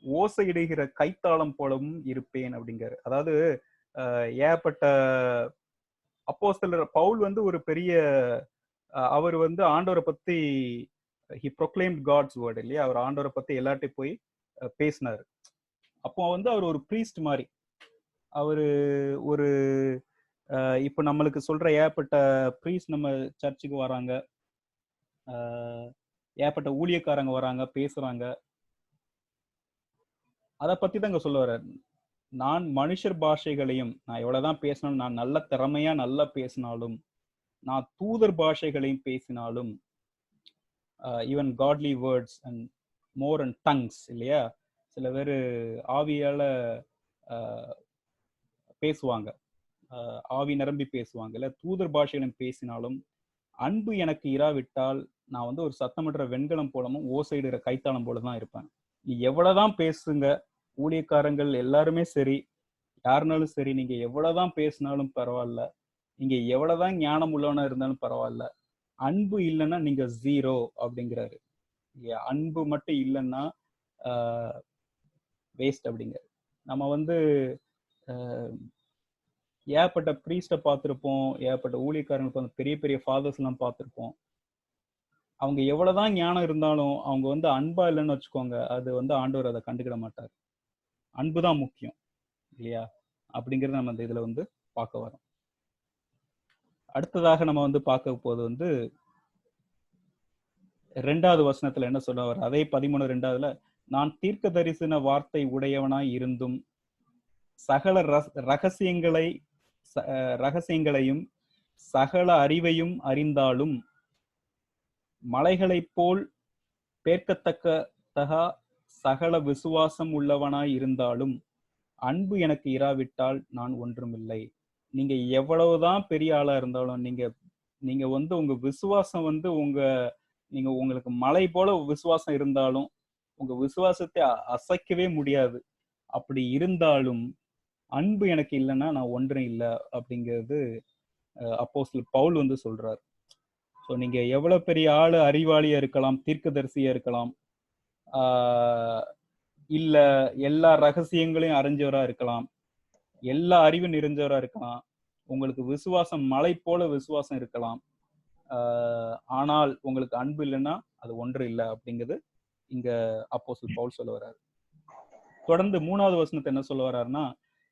ஓசையிடுகிற கைத்தாளம் போலவும் இருப்பேன் அப்படிங்கிறாரு. அதாவது ஏற்பட்ட அப்போஸ்தலர் பவுல் வந்து ஒரு பெரிய அவர் வந்து ஆண்டவரை பத்தி he proclaimed God's word இல்லையா? அவர் ஆண்டவரை பத்தி எல்லார்ட்டையும் போய் பேசினாரு. அப்போ வந்து அவர் ஒரு பிரீஸ்ட் மாதிரி, அவரு ஒரு இப்போ நம்மளுக்கு சொல்ற ஏற்பட்ட பிரீஸ்ட் நம்ம சர்ச்சுக்கு வராங்க, ஏற்பட்ட ஊழியக்காரங்க வராங்க பேசுறாங்க, அதை பத்தி தான் இங்க சொல்ல வர்றாரு. நான் மனுஷர் பாஷைகளையும், நான் எவ்வளவுதான் பேசினாலும், நான் நல்ல திறமையா நல்லா பேசினாலும், நான் தூதர் பாஷைகளையும் பேசினாலும், even godly words and more and tongues இல்லையா? சில பேர் ஆவியால பேசுவாங்க, ஆவி நிரம்பி பேசுவாங்க இல்ல, தூதர் பாஷைகளையும் பேசினாலும் அன்பு எனக்கு இராவிட்டால் நான் வந்து ஒரு சத்தமிடுற வெண்கலம் போலவும் ஓசையிடுற கைத்தாளம் போலதான் இருப்பேன். நீ எவ்வளவுதான் பேசுங்க, ஊழியக்காரங்கள் எல்லாருமே சரி, யாருனாலும் சரி, நீங்க எவ்வளவுதான் பேசினாலும் பரவாயில்ல, நீங்க எவ்வளவுதான் ஞானம் உள்ளவனா இருந்தாலும் பரவாயில்ல, அன்பு இல்லைன்னா நீங்க ஜீரோ அப்படிங்கிறாரு. அன்பு மட்டும் இல்லைன்னா வேஸ்ட் அப்படிங்க. நம்ம வந்து ஏற்பட்ட பிரீஸ்ட பார்த்திருப்போம், ஏற்பட்ட ஊழியக்காரங்களுக்கு பெரிய பெரிய ஃபாதர்ஸ் எல்லாம் பார்த்திருப்போம். அவங்க எவ்வளவுதான் ஞானம் இருந்தாலும் அவங்க வந்து அன்பா இல்லைன்னு வச்சுக்கோங்க, அது வந்து ஆண்டவர் அதை கண்டுக்கிட மாட்டார். அன்புதான் முக்கியம் இல்லையா? அப்படிங்கறத நம்ம இந்த இதுல வந்து பார்க்க வரோம். அடுத்ததாக நம்ம வந்து பார்க்க போது வந்து 2வது வசனத்துல என்ன சொல்ல வர, அதே 13:2 நான் தீர்க்க தரிசன வார்த்தை உடையவனாய் இருந்தும் சகல ரகசியங்களையும் சகல அறிவையும் அறிந்தாலும் மலைகளைப் போல் பேர்க்கத்தக்கதகா சகல விசுவாசம் உள்ளவனாய் இருந்தாலும் அன்பு எனக்கு இராவிட்டால் நான் ஒன்றுமில்லை. நீங்க எவ்வளவுதான் பெரிய ஆளா இருந்தாலும், நீங்க வந்து உங்க விசுவாசம் வந்து உங்களுக்கு மலை போல விசுவாசம் இருந்தாலும் உங்க விசுவாசத்தை அசைக்கவே முடியாது. அப்படி இருந்தாலும் அன்பு எனக்கு இல்லைன்னா நான் ஒன்றும் இல்லை அப்படிங்கிறது அப்போஸ்தலர் பவுல் வந்து சொல்றாரு. ஸோ நீங்க எவ்வளவு பெரிய ஆளு, அறிவாளியா இருக்கலாம், தீர்க்கதரிசியா இருக்கலாம், இல்ல எல்லா ரகசியங்களையும் அறிஞ்சவரா இருக்கலாம், எல்லா அறிவும் நிறைஞ்சவரா இருக்கலாம், உங்களுக்கு விசுவாசம் மலை போல விசுவாசம் இருக்கலாம். ஆனால் உங்களுக்கு அன்பு இல்லைன்னா அது ஒன்று இல்லை அப்படிங்கிறது இங்க அப்போஸ்தலன் பவுல் சொல்ல வர்றாரு. தொடர்ந்து 3வது வசனத்தை என்ன சொல்ல வர்றாருன்னா,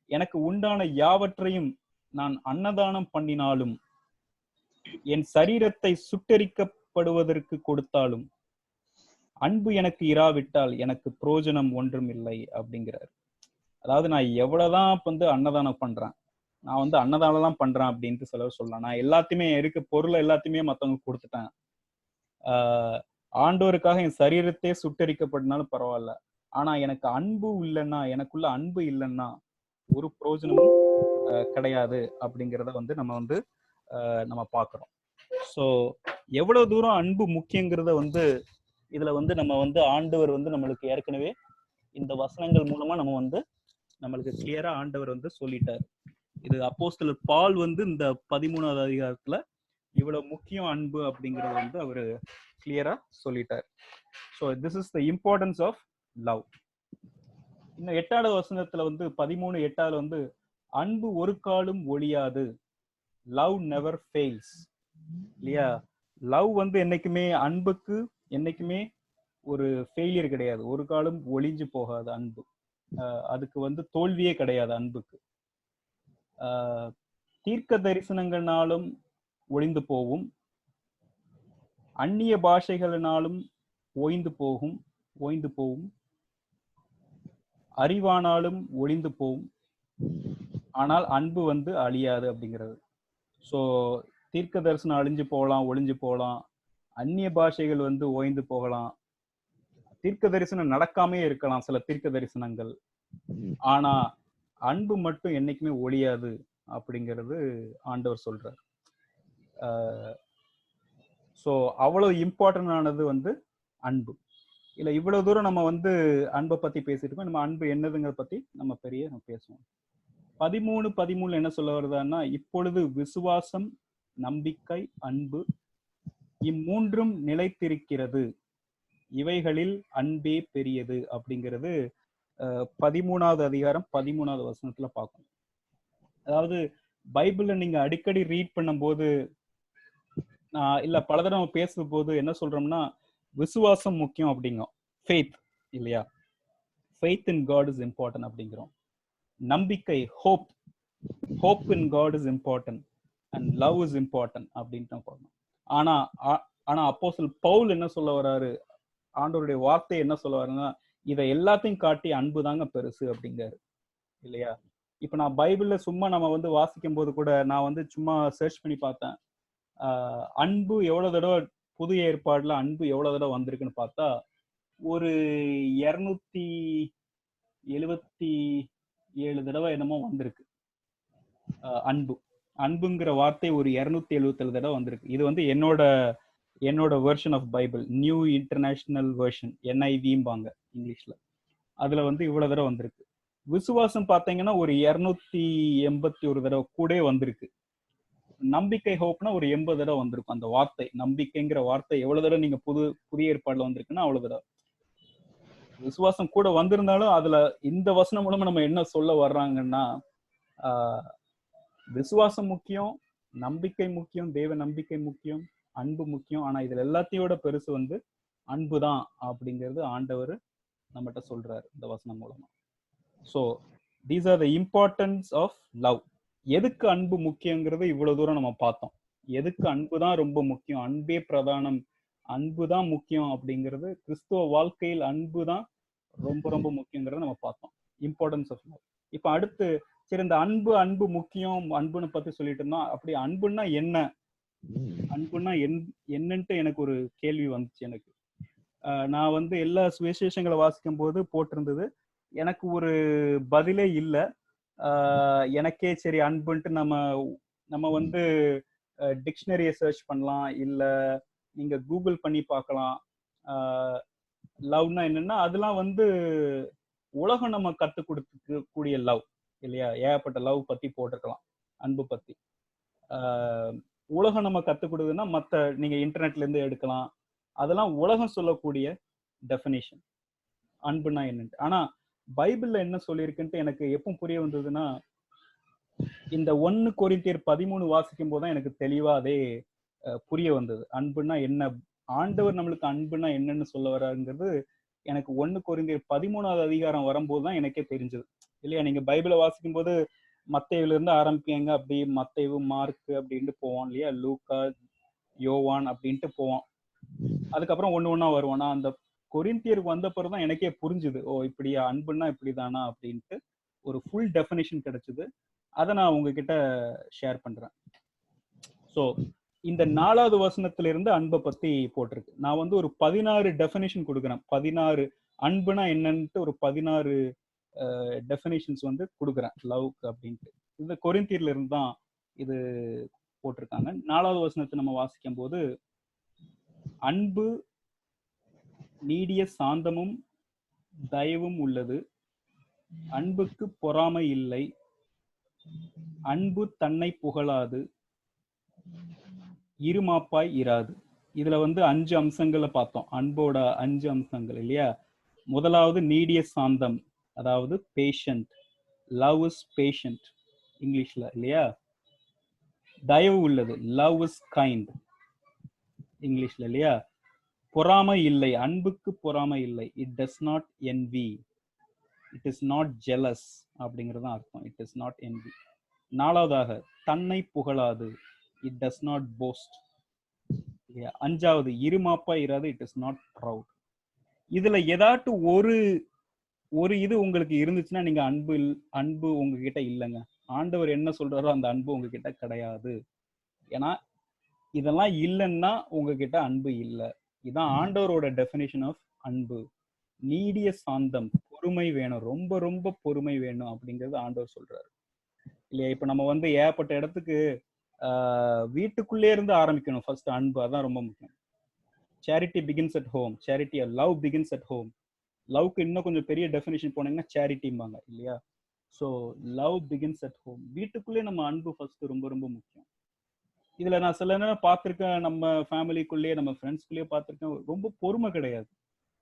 எனக்கு உண்டான யாவற்றையும் நான் அன்னதானம் பண்ணினாலும் என் சரீரத்தை சுட்டெரிக்கப்படுவதற்கு கொடுத்தாலும் அன்பு எனக்கு இராவிட்டால் எனக்கு பிரயோஜனம் ஒன்றும் இல்லை அப்படிங்கிறார். அதாவது நான் எவ்வளவுதான் வந்து அன்னதானம் பண்றேன், நான் வந்து அன்னதானம் தான் பண்றேன் அப்படின்ட்டு சிலர் சொல்லலாம். நான் எல்லாத்தையுமே இருக்க பொருளை எல்லாத்தையுமே மத்தவங்களுக்கு கொடுத்துட்டேன், ஆண்டவருக்காக என் சரீரத்தையே சுட்டரிக்கப்பட்டனாலும் பரவாயில்ல, ஆனா எனக்கு அன்பு இல்லைன்னா, எனக்குள்ள அன்பு இல்லைன்னா ஒரு பிரயோஜனமும் கிடையாது அப்படிங்கிறத வந்து நம்ம பார்க்கிறோம். ஸோ எவ்வளவு தூரம் அன்பு முக்கியங்கிறத வந்து இதுல வந்து நம்ம வந்து ஆண்டவர் வந்து நம்மளுக்கு ஏற்கனவே இந்த வசனங்கள் மூலமா நம்மளுக்கு கிளியரா ஆண்டவர் வந்து சொல்லிட்டார். இது அப்போஸ்தலர் பால் வந்து இந்த 13வது அதிகாரத்துல இவ்வளவு முக்கியம் அன்பு அப்படிங்கறது வந்து அவரு கிளியரா சொல்லிட்டார். So this is the importance of love. இன்னும் 8வது வசனத்துல வந்து 13:8 வந்து அன்பு ஒரு காலும் ஒழியாது, லவ் நெவர் ஃபெயில்ஸ். இல்லையா? லவ் வந்து என்னைக்குமே, அன்புக்கு என்னைக்குமே ஒரு ஃபெயிலியர் கிடையாது, ஒரு காலம் ஒளிஞ்சு போகாது அன்பு. அதுக்கு வந்து தோல்வியே கிடையாது அன்புக்கு. தீர்க்க தரிசனங்களாலும் ஒளிந்து போகும், அந்நிய பாஷைகளினாலும் ஓய்ந்து போகும், அறிவானாலும் ஒளிந்து போகும், ஆனால் அன்பு வந்து அழியாது அப்படிங்கிறது. ஸோ தீர்க்க தரிசனம் ஒளிஞ்சு போகலாம், அந்நிய பாஷைகள் வந்து ஓய்ந்து போகலாம், தீர்க்க தரிசனம் நடக்காமே இருக்கலாம் சில தீர்க்க தரிசனங்கள், ஆனா அன்பு மட்டும் என்னைக்குமே ஒழியாது அப்படிங்கிறது ஆண்டவர் சொல்றார். ஸோ அவ்வளவு இம்பார்ட்டன்ட் ஆனது வந்து அன்பு. இல்ல இவ்வளவு தூரம் நம்ம வந்து அன்பை பத்தி பேசிட்டு இருக்கோம். நம்ம அன்பு என்னதுங்கிற பத்தி நம்ம பேசுவோம். 13 என்ன சொல்ல வருதுன்னா, இப்பொழுது விசுவாசம், நம்பிக்கை, அன்பு இம்மூன்றும் நிலைத்திருக்கிறது, இவைகளில் அன்பே பெரியது அப்படிங்கிறது 13வது அதிகாரம் 13வது வசனத்துல பார்க்கணும். அதாவது பைபிள்ல நீங்க அடிக்கடி ரீட் பண்ணும்போது, இல்ல பல தடவை பேசும் போது என்ன சொல்றோம்னா, விசுவாசம் முக்கியம் அப்படிங்கிறோம், ஃபெய்த் இல்லையா, faith in God is important அப்படிங்கிறோம். நம்பிக்கை, hope in God is important and love is important அப்படின்ட்டு நான் பார்க்கணும். ஆனா அப்போஸ்தலன் பவுல் என்ன சொல்ல வர்றாரு, ஆண்டவருடைய வார்த்தை என்ன சொல்ல வர்றாருன்னா, இதை எல்லாத்தையும் காட்டி அன்பு தாங்க பெருசு அப்படிங்கிறாரு இல்லையா? இப்ப நான் பைபிள்ல சும்மா நம்ம வந்து வாசிக்கும் போது கூட நான் வந்து சும்மா சர்ச் பண்ணி பார்த்தேன், அன்பு எவ்வளவு தடவை புதிய ஏற்பாடுல அன்பு எவ்வளவு தடவை வந்திருக்குன்னு பார்த்தா ஒரு 277 தடவை என்னமோ வந்திருக்கு. அன்புங்கிற வார்த்தை ஒரு 277 தடவை வந்திருக்கு. இது வந்து என்னோட version of Bible, new international version, NIVம்பாங்க இங்கிலீஷ்ல. அதுல வந்து இவ்வளவு தடவை வந்திருக்கு. விசுவாசம் பார்த்தீங்கன்னா ஒரு 281 தடவை கூட வந்திருக்கு. நம்பிக்கை, ஹோப்னா ஒரு 80 தடவை வந்திருக்கும். அந்த வார்த்தை நம்பிக்கைங்கிற வார்த்தை எவ்வளவு தடவை நீங்க புதிய ஏற்பாடுல வந்திருக்குன்னா அவ்வளவு தடவை. விசுவாசம் கூட வந்திருந்தாலும் அதுல இந்த வசனம் மூலமா நம்ம என்ன சொல்ல வர்றாங்கன்னா, விசுவாசம் முக்கியம், நம்பிக்கை முக்கியம், தேவ நம்பிக்கை முக்கியம், அன்பு முக்கியம், ஆனா இதுல எல்லாத்தையோட பெருசு வந்து அன்புதான் அப்படிங்கிறது ஆண்டவர் நம்மகிட்ட சொல்றாரு இந்த வசனம் மூலமா. So these are the importance of love. எதுக்கு அன்பு முக்கியங்கிறது இவ்வளவு தூரம் நம்ம பார்த்தோம். எதுக்கு அன்பு தான் ரொம்ப முக்கியம், அன்பே பிரதானம், அன்பு தான் முக்கியம் அப்படிங்கிறது, கிறிஸ்துவ வாழ்க்கையில் அன்பு தான் ரொம்ப ரொம்ப முக்கியங்கிறத நம்ம பார்த்தோம். Importance of love. இப்ப அடுத்து சரி, இந்த அன்பு முக்கியம், அன்புன்னு பத்தி சொல்லிட்டு இருந்தோம். அப்படி அன்புன்னா என்ன, அன்புன்னா என்னன்ட்டு எனக்கு ஒரு கேள்வி வந்துச்சு எனக்கு. நான் வந்து எல்லா சுவிசேஷங்களை வாசிக்கும் போது போட்டிருந்தது, எனக்கு ஒரு பதிலே இல்லை. எனக்கே சரி அன்புன்ட்டு நம்ம வந்து டிக்ஷனரியை சர்ச் பண்ணலாம், இல்ல நீங்க கூகுள் பண்ணி பார்க்கலாம். லவ்னா என்னன்னா, அதெல்லாம் வந்து உலகம் நம்ம கத்து கொடுக்கக்கூடிய லவ் இல்லையா? ஏகப்பட்ட லவ் பத்தி போட்டிருக்கலாம், அன்பு பத்தி. உலகம் நம்ம கத்து கொடுக்குதுன்னா நீங்க இன்டர்நெட்ல இருந்து எடுக்கலாம், அதெல்லாம் உலகம் சொல்லக்கூடிய டெஃபினிஷன். அன்புனா என்னன்ட்டு. ஆனா பைபிள்ல என்ன சொல்லியிருக்குன்ட்டு எனக்கு எப்போ புரிய வந்ததுன்னா, இந்த 1 கொரிந்தியர் 13 வாசிக்கும் போது தான் எனக்கு தெளிவா அதே புரிய வந்தது. அன்புனா என்ன, ஆண்டவர் நம்மளுக்கு அன்புனா என்னன்னு சொல்ல வர்றாருங்கிறது எனக்கு 1 கொரிந்தியர் 13வது அதிகாரம் வரும்போது தான் எனக்கே தெரிஞ்சது. இல்லையா? நீங்க பைபிளை வாசிக்கும் போது மத்தேயுல இருந்து ஆரம்பிப்பீங்க, அப்படி மத்தேயு, மார்க் அப்படின்ட்டு போவோம் இல்லையா, லூக்கா, யோவான் அப்படின்ட்டு போவோம். அதுக்கப்புறம் ஒண்ணு ஒண்ணா வருவோம். நான் அந்த கொரிந்தியருக்கு வந்த பிறகுதான் எனக்கே புரிஞ்சுது, ஓ இப்படியா, அன்புன்னா இப்படிதானா அப்படின்ட்டு ஒரு ஃபுல் டெஃபினிஷன் கிடைச்சது. அதை நான் உங்ககிட்ட ஷேர் பண்றேன். ஸோ இந்த 4வது வசனத்திலிருந்து அன்பை பத்தி போட்டிருக்கு. நான் வந்து ஒரு 16 டெஃபினிஷன் கொடுக்குறேன். 16 அன்புனா என்னன்ட்டு ஒரு 16 டெஃபினிஷன்ஸ் வந்து கொடுக்குறேன் லவ்க்கு அப்படின்ட்டு. இந்த கொரிந்தியர்ல இருந்து தான் இது போட்டிருக்காங்க. 4வது வசனத்தை நம்ம வாசிக்கும் போது, அன்பு நீடிய சாந்தமும் தயவும் உள்ளது, அன்புக்கு பொறாமை இல்லை, அன்பு தன்னை புகழாது, இருமாப்பாய் இராது. இதுல வந்து 5 அம்சங்களை பார்த்தோம். அன்போட 5 அம்சங்கள் இல்லையா? முதலாவது நீடிய சாந்தம், அதாவது பேஷண்ட். லவ் இஸ் பேஷண்ட் இங்கிலீஷ்ல இல்லையா? தயவு உள்ளது, லவ் இஸ் கைண்ட் இங்கிலீஷ்ல இல்லையா? பொறாமை இல்லை, அன்புக்கு பொறாமை இல்லை. It does not envy, it is not jealous அப்படிங்கிறது தான் அர்த்தம். It is not envy. 4வதாக தன்னை புகழாது, இட் டஸ் நாட் போஸ்ட். 5வது இருமாப்பா இராது, இட் இஸ் நாட் ப்ரவுட். இதுல ஏதாட்டு ஒரு இது உங்களுக்கு இருந்துச்சுன்னா நீங்க அன்பு உங்ககிட்ட இல்லைங்க. ஆண்டவர் என்ன சொல்றாரோ அந்த அன்பு உங்ககிட்ட கிடையாது. ஏன்னா இதெல்லாம் இல்லைன்னா உங்ககிட்ட அன்பு இல்லை. இதான் ஆண்டவரோட டெஃபினிஷன் ஆஃப் அன்பு. நீடிய சாந்தம், பொறுமை வேணும், ரொம்ப ரொம்ப பொறுமை வேணும் அப்படிங்கிறது ஆண்டவர் சொல்றாரு இல்லையா? இப்ப நம்ம வந்து ஏகப்பட்ட இடத்துக்கு வீட்டுக்குள்ளே இருந்து ஆரம்பிக்கணும் ஃபர்ஸ்ட் அன்பு. அதான் ரொம்ப முக்கியம். Charity begins at home. Charity, love begins at home. லவ்க்கு இன்னும் கொஞ்சம் பெரிய டெஃபினிஷன் போனீங்கன்னா சேரிட்டிம்பாங்க இல்லையா? So love begins at home. வீட்டுக்குள்ளே நம்ம அன்பு ஃபர்ஸ்ட் ரொம்ப ரொம்ப முக்கியம். இதுல நான் சில நேரம் பார்த்துருக்கேன், நம்ம ஃபேமிலிக்குள்ளேயே நம்ம ஃப்ரெண்ட்ஸ்குள்ளேயே பார்த்துருக்கேன், ரொம்ப பொறுமை கிடையாது.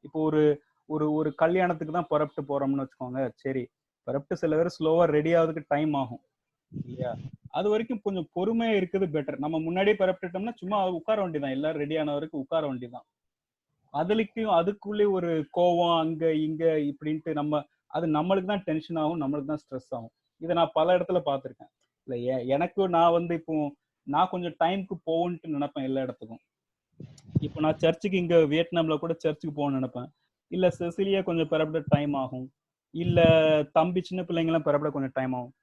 இப்போ ஒரு ஒரு ஒரு கல்யாணத்துக்கு தான் புறப்பட்டு போறோம்னு வச்சுக்கோங்க. சரி, புறப்பட்டு சில பேர் ஸ்லோவா ரெடி ஆகுறதுக்கு டைம் ஆகும் இல்லையா? அது வரைக்கும் கொஞ்சம் பொறுமையா இருக்குது பெட்டர். நம்ம முன்னாடியே புறப்பட்டுட்டோம்னா சும்மா உட்கார வேண்டியதான், எல்லாரும் ரெடி ஆன வரைக்கும் உட்கார வேண்டியதான். அதுக்குள்ளே ஒரு கோவம் அங்க இங்க இப்படின்ட்டு அது நம்மளுக்கு தான் டென்ஷன் ஆகும், நம்மளுக்கு தான் ஸ்ட்ரெஸ் ஆகும். இதை நான் பல இடத்துல பார்த்துருக்கேன். இல்லை எனக்கு நான் வந்து இப்போ நான் கொஞ்சம் டைமுக்கு போகணுன்ட்டு நினைப்பேன் எல்லா இடத்துக்கும். இப்போ நான் சர்ச்சுக்கு இங்க வியட்நாம்ல கூட சர்ச்சுக்கு போகணும்னு நினைப்பேன். இல்ல செசிலியா கொஞ்சம் பிறப்பட டைம் ஆகும், இல்ல தம்பி சின்ன பிள்ளைங்களாம் பிறப்பட கொஞ்சம் டைம் ஆகும்.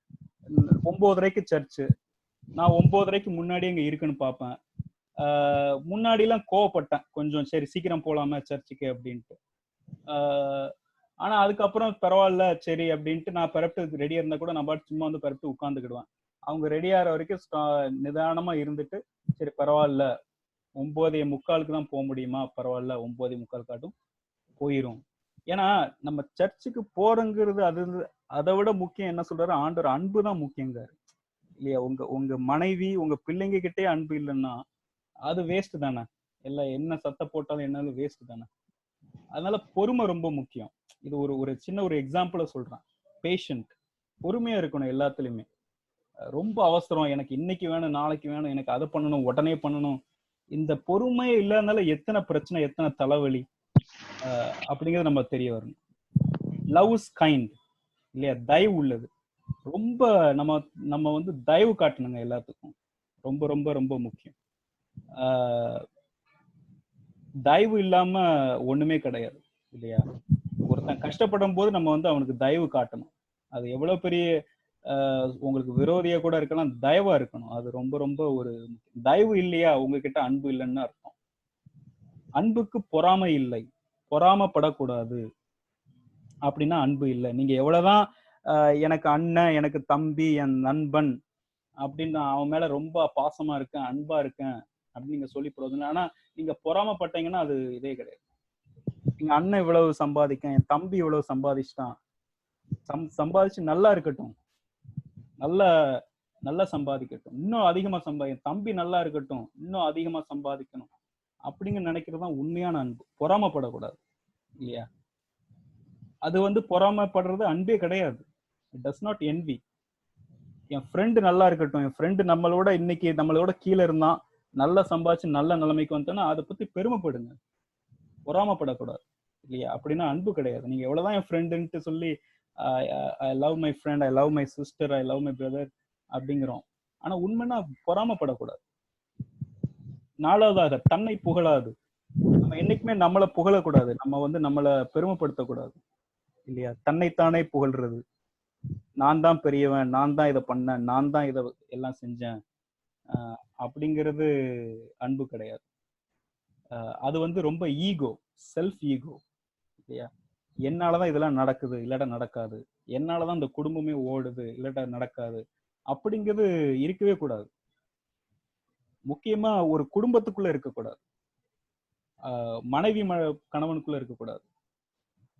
9:30க்கு சர்ச்சு, நான் 9:30க்கு முன்னாடியே இங்க இருக்குன்னு பார்ப்பேன். முன்னாடிலாம் கோவப்பட்டேன் கொஞ்சம், சரி சீக்கிரம் போலாமா சர்ச்சுக்கு அப்படின்ட்டு. ஆனா அதுக்கப்புறம் பரவாயில்ல சரி அப்படின்ட்டு நான் பிறப்பிட்டு ரெடியா இருந்தா கூட நான் பாட்டு சும்மா வந்து பிறப்பிட்டு உட்காந்துக்கிடுவேன். அவங்க ரெடி ஆகிற வரைக்கும் நிதானமா இருந்துட்டு, சரி பரவாயில்ல 9:45 தான் போக முடியுமா, பரவாயில்ல 9:45 காட்டும் போயிரும். ஏன்னா நம்ம சர்ச்சுக்கு போறோங்கிறது அதை விட முக்கியம். என்ன சொல்றாரு ஆண்டவர், அன்பு தான் முக்கியங்காரு இல்லையா? உங்க மனைவி உங்க பிள்ளைங்க கிட்டே அன்பு இல்லைன்னா அது வேஸ்ட் தானே. எல்லாம் என்ன சத்த போட்டாலும் என்னாலும் வேஸ்ட் தானே. அதனால பொறுமை ரொம்ப முக்கியம். இது ஒரு சின்ன ஒரு எக்ஸாம்பிள சொல்றேன். பேஷண்ட், பொறுமையா இருக்கணும் எல்லாத்துலயுமே. ரொம்ப அவசரம், எனக்கு இன்னைக்கு வேணும் நாளைக்கு வேணும், எனக்கு அதை பண்ணணும் உடனே பண்ணணும், இந்த பொறுமையே இல்லாதனால எத்தனை பிரச்சனை, எத்தனை தலைவலி அப்படிங்கிறது நம்ம தெரிய வரணும். லவ் இஸ் கைண்ட் இல்லையா? தயவு உள்ளது. ரொம்ப நம்ம வந்து தயவு காட்டணுங்க எல்லாத்துக்கும். ரொம்ப ரொம்ப ரொம்ப முக்கியம். தயவு இல்லாம ஒண்ணுமே கிடையாது இல்லையா? ஒருத்தன் கஷ்டப்படும் போது நம்ம வந்து அவனுக்கு தயவு காட்டணும். அது எவ்வளவு பெரிய உங்களுக்கு விரோதியா கூட இருக்கலாம், தயவா இருக்கணும். அது ரொம்ப ரொம்ப ஒரு தயவு இல்லையா உங்ககிட்ட அன்பு இல்லைன்னு அர்த்தம். அன்புக்கு பொறாமை இல்லை, பொறாமப்படக்கூடாது அப்படின்னா அன்பு இல்லை. நீங்க எவ்வளவுதான் எனக்கு அண்ணன், எனக்கு தம்பி, என் நண்பன் அப்படின்னு அவன் மேல ரொம்ப பாசமா இருக்கேன், அன்பா இருக்கேன் அப்படின்னு நீங்க சொல்லி போடுறது. ஆனா நீங்க பொறாமப்பட்டீங்கன்னா அது இதே கிடையாது. எங்க அண்ணன் இவ்வளவு சம்பாதிக்க, என் தம்பி இவ்வளவு சம்பாதிச்சுட்டான், சம்பாதிச்சு நல்லா இருக்கட்டும், நல்லா சம்பாதிக்கட்டும், இன்னும் அதிகமா என் தம்பி நல்லா இருக்கட்டும், இன்னும் அதிகமா சம்பாதிக்கணும் அப்படிங்க நினைக்கிறது தான் உண்மையான அன்பு. பொறாமப்படக்கூடாது இல்லையா? அது வந்து பொறாமைப்படுறது அன்பே கிடையாது. It does not envy. N friend நல்லா இருக்கட்டும், என் ஃப்ரெண்டு நம்மளோட இன்னைக்கு நம்மளோட கீழே இருந்தான், நல்லா சம்பாதிச்சு நல்ல நிலைமைக்கு வந்துட்டோன்னா அதை பத்தி பெருமைப்படுங்க, பொறாமப்படக்கூடாது இல்லையா? அப்படின்னா அன்பு கிடையாது. நீங்க எவ்வளவுதான் என் ஃப்ரெண்டுன்ட்டு சொல்லி I love my friend, I love my sister, I love my brother அப்படிங்கிறோம். ஆனா உண்மைன்னா பொறாமப்படக்கூடாது. நாலாவதாக தன்னை புகழாது. நம்ம என்னைக்குமே நம்மளை புகழக்கூடாது, நம்ம வந்து நம்மளை பெருமைப்படுத்தக்கூடாது இல்லையா? தன்னைத்தானே புகழ்றது, நான் தான் பெரியவன், நான் தான் இதை பண்ணேன், நான் தான் இதை எல்லாம் செஞ்சேன் அப்படிங்கிறது அன்பு கிடையாது. அது வந்து ரொம்ப ஈகோ, செல்ஃப் ஈகோ இல்லையா? என்னாலதான் இதெல்லாம் நடக்குது, இல்லாட்டா நடக்காது, என்னாலதான் இந்த குடும்பமே ஓடுது, இல்லாட்டா நடக்காது அப்படிங்கிறது இருக்கவே கூடாது. முக்கியமா ஒரு குடும்பத்துக்குள்ள இருக்கக்கூடாது, மனைவி கணவனுக்குள்ள இருக்கக்கூடாது,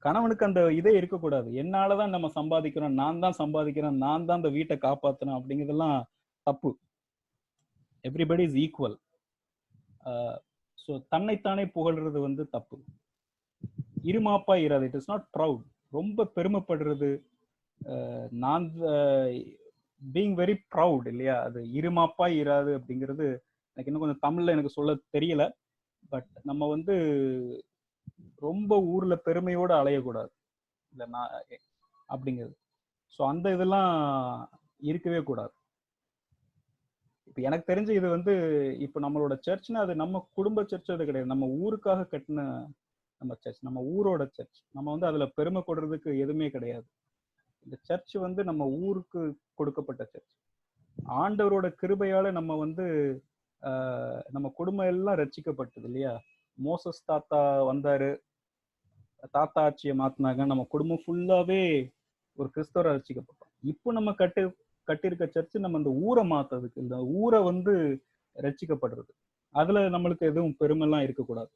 கணவனுக்கு அந்த இதே இருக்கக்கூடாது. என்னாலதான் நம்ம சம்பாதிக்கிறோம், நான் தான் சம்பாதிக்கிறேன், நான் தான் இந்த வீட்டை காப்பாற்றணும் அப்படிங்கிறதெல்லாம் தப்பு. Everybody is equal. ஸோ தன்னைத்தானே புகழ்றது வந்து தப்பு. இருமாப்பா இராது, இட் இஸ் நாட் ப்ரவுட். ரொம்ப பெருமைப்படுறது, நான் பீங் வெரி ப்ரவுட் இல்லையா? அது இருமாப்பா இராது அப்படிங்கிறது எனக்கு இன்னும் கொஞ்சம் தமிழ்ல எனக்கு சொல்ல தெரியல. பட் நம்ம வந்து ரொம்ப ஊர்ல பெருமையோட அலையக்கூடாது இல்லை நான் அப்படிங்கிறது. ஸோ அந்த இதெல்லாம் இருக்கவே கூடாது. இப்போ எனக்கு தெரிஞ்ச இது வந்து இப்போ நம்மளோட சர்ச்னா அது நம்ம குடும்ப சர்ச் அது கிடையாது, நம்ம ஊருக்காக கட்டின நம்ம சர்ச், நம்ம ஊரோட சர்ச். நம்ம வந்து அதுல பெருமைப்படுறதுக்கு எதுவுமே கிடையாது. இந்த சர்ச் வந்து நம்ம ஊருக்கு கொடுக்கப்பட்ட சர்ச். ஆண்டவரோட கிருபையால நம்ம வந்து நம்ம குடும்பம் எல்லாம் ரட்சிக்கப்பட்டது இல்லையா? மோசஸ் தாத்தா வந்தாரு, தாத்தா ஆட்சியை மாத்தினாங்க, நம்ம குடும்பம் ஃபுல்லாவே ஒரு கிறிஸ்தவரை ரட்சிக்கப்பட்டோம். இப்போ நம்ம கட்டியிருக்க சர்ச் நம்ம இந்த ஊரை மாத்ததுக்கு, இந்த ஊரை வந்து ரட்சிக்கப்படுறது, அதுல நம்மளுக்கு எதுவும் பெருமைலாம் இருக்கக்கூடாது.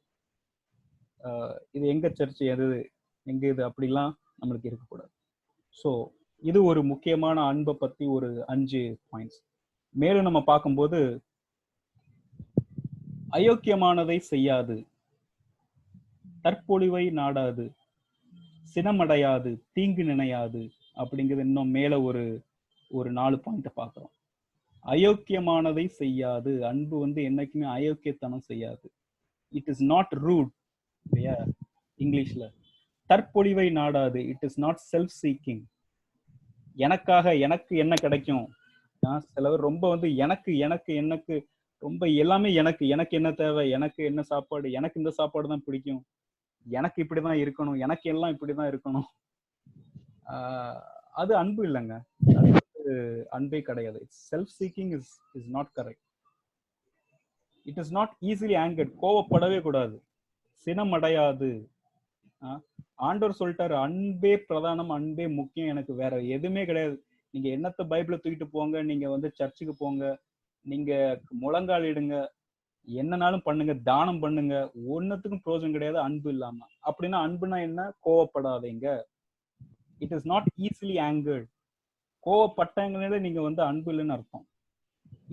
இது எங்க சர்ச், எது எங்க இது அப்படிலாம் நம்மளுக்கு இருக்கக்கூடாது. ஸோ இது ஒரு முக்கியமான அன்பை பத்தி ஒரு 5 பாயிண்ட்ஸ். மேலும் நம்ம பார்க்கும்போது அயோக்கியமானதை செய்யாது, தற்பொழிவை நாடாது, சினமடையாது, தீங்கு நினையாது அப்படிங்கிறது இன்னும் மேல ஒரு 4 பாயிண்ட் பார்க்கிறோம். அயோக்கியமானதை செய்யாது, அன்பு வந்து என்னைக்குமே அயோக்கியத்தனம் செய்யாது. இட் இஸ் நாட் ரூட் இல்லையா இங்கிலீஷ்ல. தற்பொழிவை நாடாது, it is not self seeking. எனக்காக எனக்கு என்ன கிடைக்கும், சிலவர் ரொம்ப வந்து எனக்கு எனக்கு எனக்கு ரொம்ப எல்லாமே எனக்கு எனக்கு என்ன தேவை, எனக்கு என்ன சாப்பாடு, எனக்கு இந்த சாப்பாடு தான் பிடிக்கும், எனக்கு இப்படிதான் இருக்கணும், எனக்கு எல்லாம் இப்படிதான் இருக்கணும். அது அன்பு இல்லைங்க, அது அன்பே கிடையாது. Self seeking is not correct. It is not easily angered, கோவப்படவே கூடாது, சினம் அடையாது. ஆண்டவர் சொல்லிட்டாரு, அன்பே பிரதானம், அன்பே முக்கியம், எனக்கு வேற எதுவுமே கிடையாது. நீங்க என்னத்த பைபிளை தூக்கிட்டு போங்க, நீங்க வந்து சர்ச்சுக்கு போங்க, நீங்க முழங்கால் இடுங்க, என்னனாலும் பண்ணுங்க, தானம் பண்ணுங்க, ஒன்னத்துக்கும் பிரோஜனம் கிடையாது அன்பு இல்லாம. அப்படின்னா அன்புனா என்ன? கோவப்படாதீங்க. It is not easily angered. கோவப்பட்டவங்கள நீங்க வந்து அன்பு இல்லைன்னு அர்த்தம்.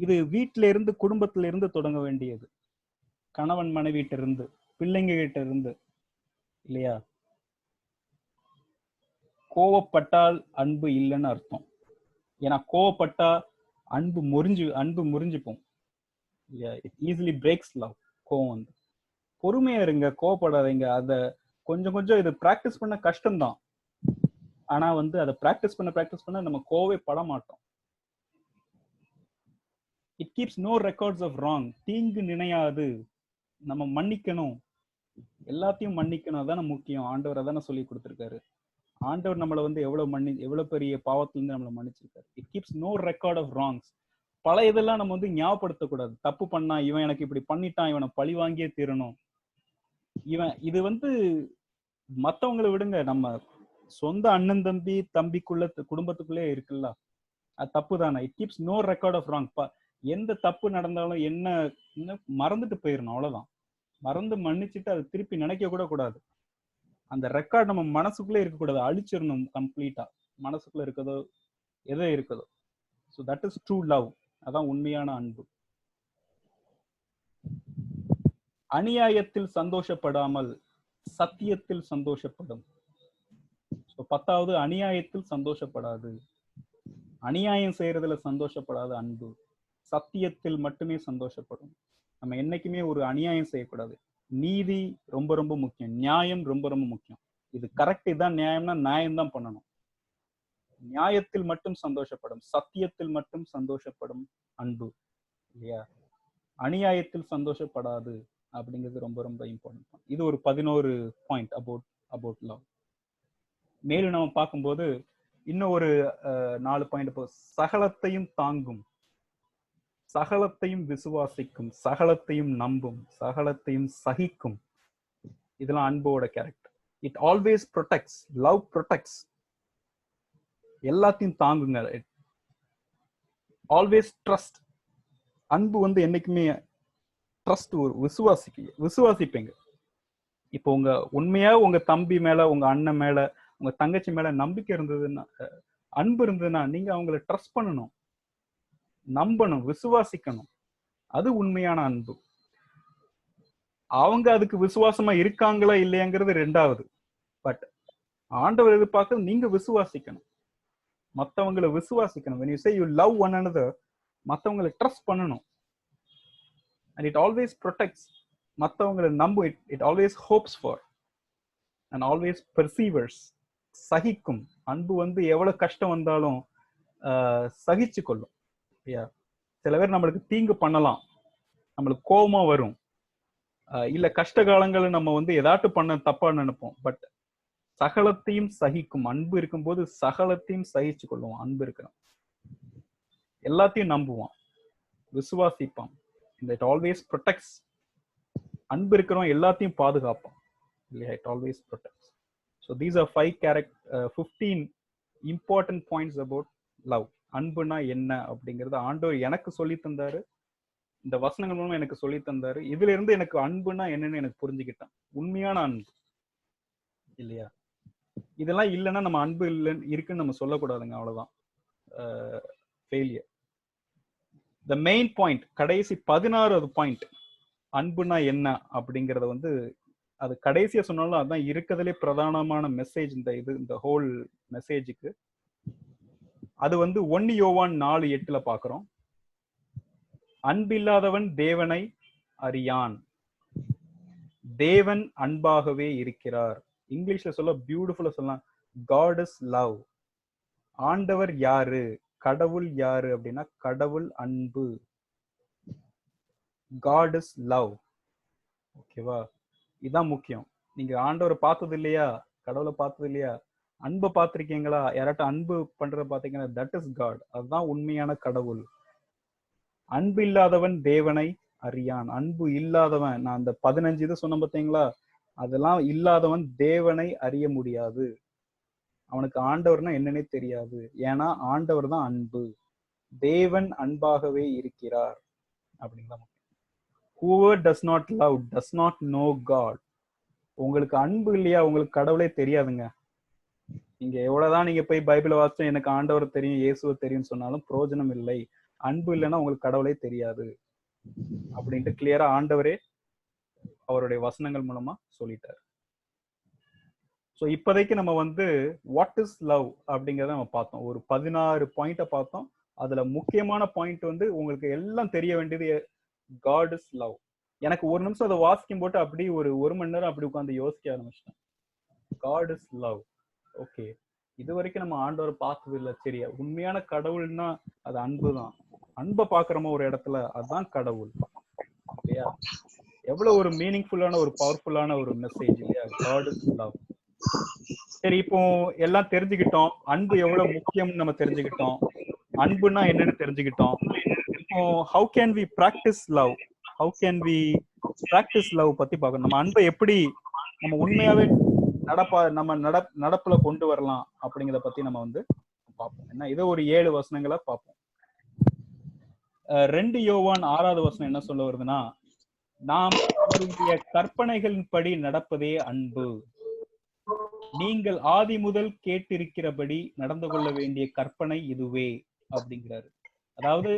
இது வீட்டில இருந்து, குடும்பத்தில இருந்து தொடங்க வேண்டியது, கணவன் மனைவிட்ட இருந்து, பிள்ளைங்க கிட்ட இருந்து இல்லையா? கோவப்பட்டால் அன்பு இல்லைன்னு அர்த்தம். ஏன்னா கோவப்பட்டா அன்பு முறிஞ்சுப்போம். It easily breaks love. கோவம் வந்து, பொறுமையா இருங்க, கோவப்படாதீங்க. அத கொஞ்சம் கொஞ்சம் இது பிராக்டிஸ் பண்ண கஷ்டம்தான். ஆனா வந்து அதை பிராக்டிஸ் பண்ண நம்ம கோவே பட மாட்டோம். It keeps no records of wrong. தீங்கு நினையாது, நம்ம மன்னிக்கணும், எல்லாத்தையும் மன்னிக்கணும், அதான முக்கியம். ஆண்டவர் அதான சொல்லி கொடுத்திருக்காரு. ஆண்டவர் நம்மளை வந்து எவ்வளவு பெரிய பாவத்திலிருந்து நம்மளை மன்னிச்சிருக்காரு. It keeps no record of wrongs. பல இதெல்லாம் நம்ம வந்து ஞாபகப்படுத்தக்கூடாது. தப்பு பண்ணா, இவன் எனக்கு இப்படி பண்ணிட்டான், இவனை பழி வாங்கியே தீரணும், இது வந்து மத்தவங்களை விடுங்க, நம்ம சொந்த அண்ணன் தம்பிக்குள்ள குடும்பத்துக்குள்ளே இருக்குல்ல, அது தப்பு தானே. It keeps no record of wrong. எந்த தப்பு நடந்தாலும் என்ன மறந்துட்டு போயிடணும், அவ்வளவுதான். மறந்து மன்னிச்சுட்டு அதை திருப்பி நினைக்க கூட கூடாது. அந்த ரெக்கார்ட் நம்ம மனசுக்குள்ளே இருக்கக்கூடாது, அழிச்சிடணும் கம்ப்ளீட்டா. மனசுக்குள்ள இருக்கதோ எதோ இருக்கதோ. So that is true love. அதான் உண்மையான அன்பு. அநியாயத்தில் சந்தோஷப்படாமல் சத்தியத்தில் சந்தோஷப்படும். 10வது அநியாயத்தில் சந்தோஷப்படாது. அநியாயம் செய்யறதுல சந்தோஷப்படாத அன்பு. சத்தியத்தில் மட்டுமே சந்தோஷப்படும். நம்ம என்னைக்குமே ஒரு அநியாயம் செய்யக்கூடாது. நீதி ரொம்ப ரொம்ப முக்கியம். நியாயம் ரொம்ப ரொம்ப முக்கியம். இது கரெக்ட், இதுதான் நியாயம்னா நியாயம் தான் பண்ணணும். நியாயத்தில் மட்டும் சந்தோஷப்படும், சத்தியத்தில் மட்டும் சந்தோஷப்படும் அன்பு இல்லையா. அநியாயத்தில் சந்தோஷப்படாது அப்படிங்கிறது ரொம்ப ரொம்ப இம்பார்ட்டன்ட். இது ஒரு 11 பாயிண்ட் அபவுட் லவ். மேலும் நம்ம பார்க்கும்போது இன்னும் ஒரு 4 பாயிண்ட். சகலத்தையும் தாங்கும், சகலத்தையும் விசுவாசிக்கும், சகலத்தையும் நம்பும், சகலத்தையும் சகிக்கும். இதெல்லாம் அன்போட character. It always protects. Love protects. எல்லாத்தையும் தாங்குங்க. Always trust. அன்பு வந்து என்னைக்குமே ட்ரஸ்ட், ஒரு விசுவாசிப்பீங்க. இப்போ உங்க உண்மையா உங்க தம்பி மேல, உங்க அண்ணன் மேல, உங்க தங்கச்சி மேல நம்பிக்கை இருந்ததுன்னா, அன்பு இருந்ததுன்னா நீங்க அவங்கள ட்ரஸ்ட் பண்ணணும், நம்பணும், விசுவாசிக்கணும். அது உண்மையான அன்பு. அவங்க அதுக்கு விசுவாசமா இருக்காங்களா இல்லையாங்கிறது 2வது. பட் ஆண்டவர் எதிர்பார்க்க நீங்க விசுவாசிக்கணும், மற்றவங்களை விசுவாசிக்கணும். when you say you love one another, மற்றவங்களை ட்ரஸ்ட் பண்ணணும். and it always protects. மற்றவங்களை நம்பும். it always hopes for and always perseveres. சகிக்கும். அன்பு வந்து எவ்வளவு கஷ்டம் வந்தாலும் சகிச்சு கொள்ளும். சில பேர் நம்மளுக்கு தீங்கு பண்ணலாம், நம்மளுக்கு கோபமா வரும், இல்ல கஷ்ட காலங்களை நம்ம வந்து ஏதாட்டு பண்ண தப்பா நினைப்போம். பட் சகலத்தையும் சகிக்கும். அன்பு இருக்கும்போது சகலத்தையும் சகிச்சு கொள்ளுவோம். அன்பு இருக்கிறோம், எல்லாத்தையும் நம்புவான், விசுவாசிப்பான். It always protects. அன்பு இருக்கிறவன் எல்லாத்தையும் பாதுகாப்பான் இல்லையா. It always protects. So these are 15 important points about love. அன்புனா என்ன அப்படிங்கறது ஆண்டவர் எனக்கு சொல்லி தந்தாரு. இந்த வசனங்கள் மூலமா எனக்கு சொல்லி தந்தாரு. இதுல இருந்து எனக்கு அன்புனா என்னன்னு எனக்கு புரிஞ்சுக்கிட்டேன். உண்மையான அன்பு இல்லையா. இதெல்லாம் இல்லைன்னா நம்ம அன்பு இல்லைன்னு இருக்குன்னு நம்ம சொல்லக்கூடாதுங்க. அவ்வளவுதான் ஃபெயிலியர். த மெயின் பாயிண்ட், கடைசி 16வது பாயிண்ட், அன்புனா என்ன அப்படிங்கறத வந்து அது கடைசியா சொன்னாலும் அதுதான் இருக்கிறதுலே பிரதானமான மெசேஜ். இந்த ஹோல் மெசேஜுக்கு அது வந்து 1 யோவான் 4:8 பாக்குறோம். அன்பில்லாதவன் தேவனை அறியான், தேவன் அன்பாகவே இருக்கிறார். இங்கிலீஷ்ல சொல்ல பியூட்டிஃபுல்லா சொல்லலாம், God is love. ஆண்டவர் யாரு, கடவுள் யாரு அப்படின்னா கடவுள் அன்பு. God is love. ஓகேவா, இதுதான் முக்கியம். நீங்க ஆண்டவரை பார்த்தது இல்லையா, கடவுளை பார்த்தது இல்லையா, அன்பை பார்த்திருக்கீங்களா, யாராட்டும் அன்பு பண்றத பாத்தீங்கன்னா தட் இஸ் காட். அதுதான் உண்மையான கடவுள். அன்பு இல்லாதவன் தேவனை அறியான். அன்பு இல்லாதவன், நான் அந்த 15 இது சொன்ன பார்த்தீங்களா, அதெல்லாம் இல்லாதவன் தேவனை அறிய முடியாது. அவனுக்கு ஆண்டவர்னா என்னன்னே தெரியாது. ஏன்னா ஆண்டவர் தான் அன்பு. தேவன் அன்பாகவே இருக்கிறார் அப்படிங்களா. Whoever does not love does not know God. உங்களுக்கு அன்பு இல்லையா, உங்களுக்கு கடவுளே தெரியாதுங்க. நீங்க எவ்வளவுதான் நீங்க போய் பைபிளை வாசிச்சு எனக்கு ஆண்டவர் தெரியும், இயேசுவை தெரியும் சொன்னாலும் பிரயோஜனம் இல்லை. அன்பு இல்லைன்னா உங்களுக்கு கடவுளே தெரியாது அப்படின்ட்டு கிளியரா ஆண்டவரே அவருடைய வசனங்கள் மூலமா சொல்லிட்டாரு. ஸோ இப்போதைக்கு நம்ம வந்து வாட் இஸ் லவ் அப்படிங்கிறத நம்ம பார்த்தோம். ஒரு 16 பாயிண்ட்டை பார்த்தோம். அதுல முக்கியமான பாயிண்ட் வந்து உங்களுக்கு எல்லாம் தெரிய வேண்டியது God is love. எனக்கு ஒரு நிமிஷம் அதை வாசிக்கும் போட்டு அப்படி ஒரு மணி நேரம் அப்படி உட்காந்து யோசிக்க ஆரம்பிச்சிட்டேன். God is love. ஓகே, இது வரைக்கும் நம்ம ஆண்டவரை பார்த்தது இல்லை. சரியா, உண்மையான கடவுள்னா அது அன்பு தான். அன்பை பாக்குறோமா ஒரு இடத்துல, அதுதான் கடவுள் இல்லையா. எவ்வளவு ஒரு மீனிங்ஃபுல்லான, ஒரு பவர்ஃபுல்லான ஒரு மெசேஜ் இல்லையா. God is love. சரி, இப்போ எல்லாம் தெரிஞ்சுக்கிட்டோம். அன்பு எவ்வளவு முக்கியம்னு நம்ம தெரிஞ்சுக்கிட்டோம். அன்புனா என்னன்னு தெரிஞ்சுக்கிட்டோம். இப்போ how can we practise love, how can we practise love பத்தி பார்க்கணும். நம்ம அன்பை எப்படி நம்ம உண்மையாவே நடப்புல கொண்டு வரலாம் அப்படிங்கிறத பத்தி நம்ம வந்து பார்ப்போம். என்ன, இதை ஒரு 7 வசனங்களை பார்ப்போம். 2 யோவான் 6வது வசனம் என்ன சொல்ல வருதுன்னா, நாம் அவருடைய கற்பனைகளின்படி நடப்பதே அன்பு. நீங்கள் ஆதி முதல் கேட்டிருக்கிறபடி நடந்து கொள்ள வேண்டிய கற்பனை இதுவே அப்படிங்கிறாரு. அதாவது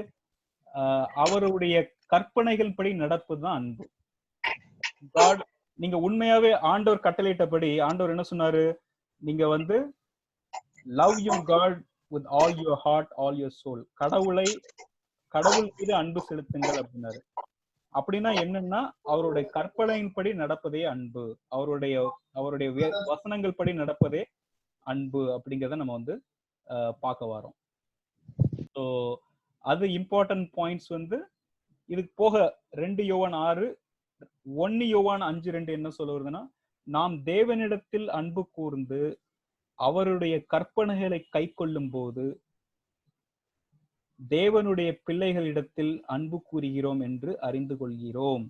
அவருடைய கற்பனைகள் படி நடப்புதான் அன்பு. God, நீங்க உண்மையாவே ஆண்டவர் கட்டளையிட்டபடி, ஆண்டவர் என்ன சொன்னாரு, நீங்க வந்து love your God with all your heart, all your soul. கடவுள் மீது அன்பு செலுத்துங்கள் அப்படின்னாரு. அப்படின்னா என்னன்னா, அவருடைய கற்பனையின்படி நடப்பதே அன்பு, அவருடைய வசனங்கள் படி நடப்பதே அன்பு அப்படிங்கிறத நம்ம வந்து பார்க்க வரோம். ஸோ அது இம்பார்ட்டன்ட் பாயிண்ட்ஸ் வந்து இதுக்கு போக 2 யோவான் 6, 1 யோவான் 5:2 என்ன சொல்ல வருதுன்னா, நாம் தேவனிடத்தில் அன்பு கூர்ந்து அவருடைய கற்பனைகளை கை கொள்ளும் போது தேவனுடைய பிள்ளைகளிடத்தில் அன்பு கூறுகிறோம் என்று அறிந்து கொள்கிறோம்.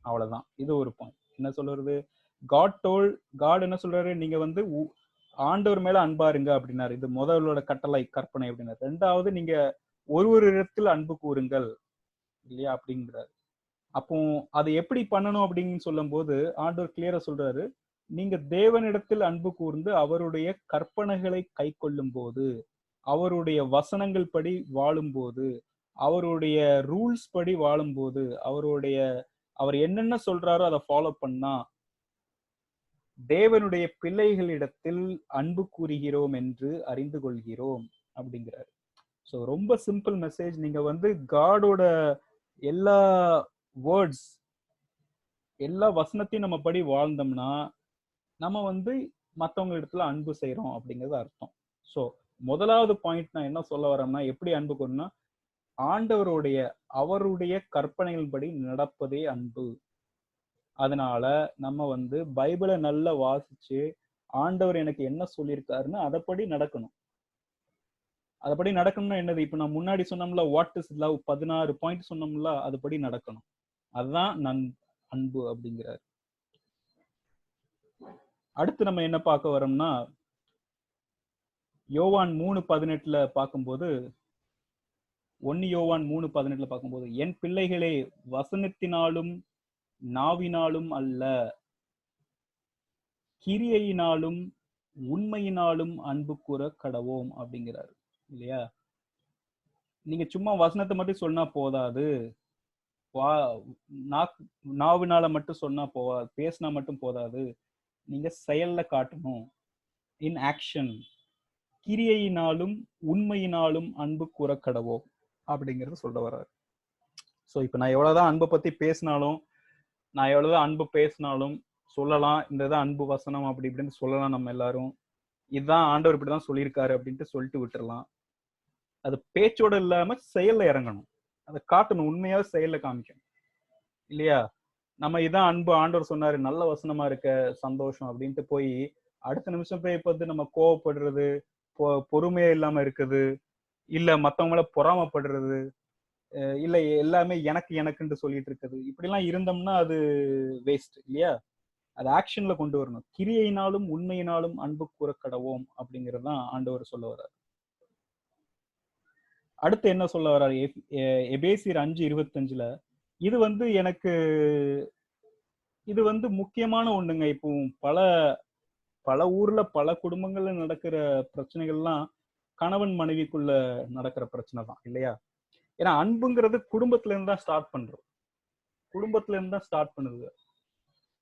அவ்வளவுதான். இது ஒரு பாயிண்ட். என்ன சொல்றது, காட் என்ன சொல்றாரு, நீங்க வந்து ஆண்டவர் மேல அன்பா இருங்க அப்படின்னாரு. இது முதலோட கட்டளை, கற்பனை அப்படின்னாரு. 2வது, நீங்க ஒருவரிடத்தில் அன்பு கூறுங்கள் இல்லையா அப்படிங்கிறாரு. அப்போ அதை எப்படி பண்ணணும் அப்படின்னு சொல்லும் போது ஆண்டவர் கிளியரா சொல்றாரு, நீங்க தேவனிடத்தில் அன்பு கூர்ந்து அவருடைய கற்பனைகளை கை கொள்ளும் போது, அவருடைய வசனங்கள் படி வாழும்போது, அவருடைய ரூல்ஸ் படி வாழும்போது, அவர் என்னென்ன சொல்றாரோ அதை ஃபாலோ பண்ணா தேவனுடைய பிள்ளைகளிடத்தில் அன்பு கூறுகிறோம் என்று அறிந்து கொள்கிறோம் அப்படிங்கிறாரு. ஸோ ரொம்ப சிம்பிள் மெசேஜ். நீங்க வந்து காடோட எல்லா வேர்ட்ஸ், எல்லா வசனத்தையும் நம்ம படி வாழ்ந்தோம்னா நம்ம வந்து மற்றவங்க இடத்துல அன்பு செய்யறோம் அப்படிங்கிறது அர்த்தம். ஸோ முதலாவது பாயிண்ட் நான் என்ன சொல்ல வரேன்னா, எப்படி அன்பு கூறணும்னா, அவருடைய கற்பனைகள் படி நடப்பதே அன்பு. அதனால நம்ம வந்து பைபிளை நல்லா வாசிச்சு ஆண்டவர் எனக்கு என்ன சொல்லியிருக்காருன்னு அதைப்படி நடக்கணும். அதுபடி நடக்கணும்னா என்னது, இப்ப நான் முன்னாடி சொன்னோம்ல வாட் இஸ் லவ், 16 பாயிண்ட் சொன்னோம்ல, அதுபடி நடக்கணும். அதுதான் அன்பு அப்படிங்கிறார். அடுத்து நம்ம என்ன பார்க்க வரோம்னா, யோவான் 3:18 பார்க்கும்போது, 1 யோவான் 3:18 பார்க்கும்போது, என் பிள்ளைகளே, வசனத்தினாலும் நாவினாலும் அல்ல, கிரியையினாலும் உண்மையினாலும் அன்பு கூற கடவோம் அப்படிங்கிறாரு இல்லையா. நீங்க சும்மா வசனத்தை மட்டும் சொன்னா போதாது, நாவினால மட்டும் சொன்னா போதாது, பேசினா மட்டும் போதாது, நீங்க செயல்ல காட்டணும், இன் ஆக்ஷன். கிரியையினாலும் உண்மையினாலும் அன்பு கூற கடவோம் அப்படிங்கறது சொல்ல வர்றாரு. ஸோ இப்ப நான் எவ்வளவுதான் அன்பை பத்தி பேசினாலும், நான் எவ்வளவுதான் அன்பு பேசினாலும் சொல்லலாம், இந்த தான் அன்பு வசனம் அப்படி இப்படின்னு சொல்லலாம். நம்ம எல்லாரும் இதுதான் ஆண்டவர் இப்படிதான் சொல்லியிருக்காரு அப்படின்ட்டு சொல்லிட்டு விட்டுறலாம். அது பேச்சோட இல்லாம செயல்ல இறங்கணும், அதை காட்டணும், உண்மையாவே செயல்ல காமிக்கணும் இல்லையா. நம்ம இதான் அன்பு, ஆண்டவர் சொன்னாரு, நல்ல வசனமா இருக்க, சந்தோஷம் அப்படின்ட்டு போய் அடுத்த நிமிஷம் போய் பார்த்து நம்ம கோவப்படுறது, பொறுமையா இல்லாம இருக்குது, இல்ல மத்தவங்கள பொறாமப்படுறது, இல்ல எல்லாமே எனக்குன்னு சொல்லிட்டு இருக்குது, இப்படிலாம் இருந்தோம்னா அது வேஸ்ட் இல்லையா. அது ஆக்ஷன்ல கொண்டு வரணும். கிரியையினாலும் உண்மையினாலும் அன்பு கூற கடவோம் அப்படிங்கிறது தான் ஆண்டவர் சொல்ல வர்றாரு. அடுத்து என்ன சொல்ல வர்றாரு, எபேசியர் 5:25, இது வந்து எனக்கு இது வந்து முக்கியமான ஒண்ணுங்க. இப்போ பல ஊர்ல பல குடும்பங்கள்ல நடக்கிற பிரச்சனைகள்லாம் கணவன் மனைவிக்குள்ள நடக்கிற பிரச்சனை தான் இல்லையா. ஏன்னா அன்புங்கிறது குடும்பத்துல இருந்து தான் ஸ்டார்ட் பண்றோம், குடும்பத்துல இருந்து தான் ஸ்டார்ட் பண்ணுது,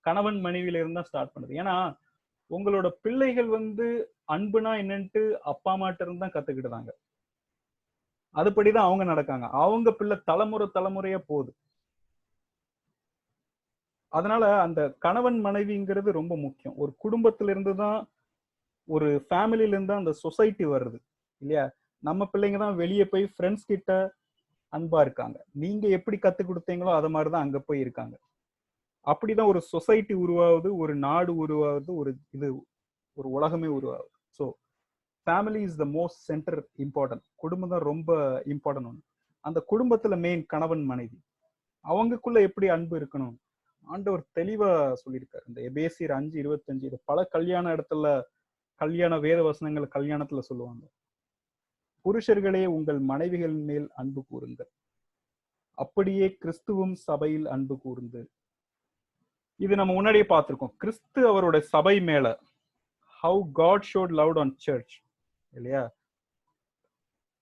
கணவன் மனைவியில இருந்து தான் ஸ்டார்ட் பண்ணுது. ஏன்னா உங்களோட பிள்ளைகள் வந்து அன்புனா என்னன்ட்டு அப்பா அம்மாட்ட இருந்து தான் கத்துக்கிட்டுதாங்க, அதுபடிதான் அவங்க நடக்காங்க, அவங்க பிள்ளை தலைமுறையா போகுது. அதனால அந்த கணவன் மனைவிங்கிறது ரொம்ப முக்கியம். ஒரு குடும்பத்துல இருந்து தான், ஒரு ஃபேமிலில இருந்து தான் அந்த சொசைட்டி வருது இல்லையா. நம்ம பிள்ளைங்க தான் வெளியே போய் ஃப்ரெண்ட்ஸ் கிட்ட அன்பா இருக்காங்க, நீங்க எப்படி கத்து கொடுத்தீங்களோ அது மாதிரிதான் அங்க போய் இருக்காங்க. அப்படிதான் ஒரு சொசைட்டி உருவாகுது, ஒரு நாடு உருவாகுது, ஒரு உலகமே உருவாகுது. So family is the most centre important. குடும்பம் தான் ரொம்ப இம்பார்ட்டன்ட் ஒன்று. அந்த குடும்பத்துல மெயின் கணவன் மனைவி, அவங்களுக்குள்ள எப்படி அன்பு இருக்கணும் ஆண்டவர் தெளிவா சொல்லியிருக்காரு. இந்த எபேசியர் 5:25 இது பல கல்யாண இடத்துல, கல்யாண வேத வசனங்கள் கல்யாணத்துல சொல்லுவாங்க. புருஷர்களே உங்கள் மனைவிகள் மேல் அன்பு கூறுங்கள், அப்படியே கிறிஸ்துவும் சபையில் அன்பு கூர்ந்து. இது நம்ம முன்னாடியே பார்த்திருக்கோம். கிறிஸ்து அவருடைய சபை மேல, how God showed love on church இல்லையா.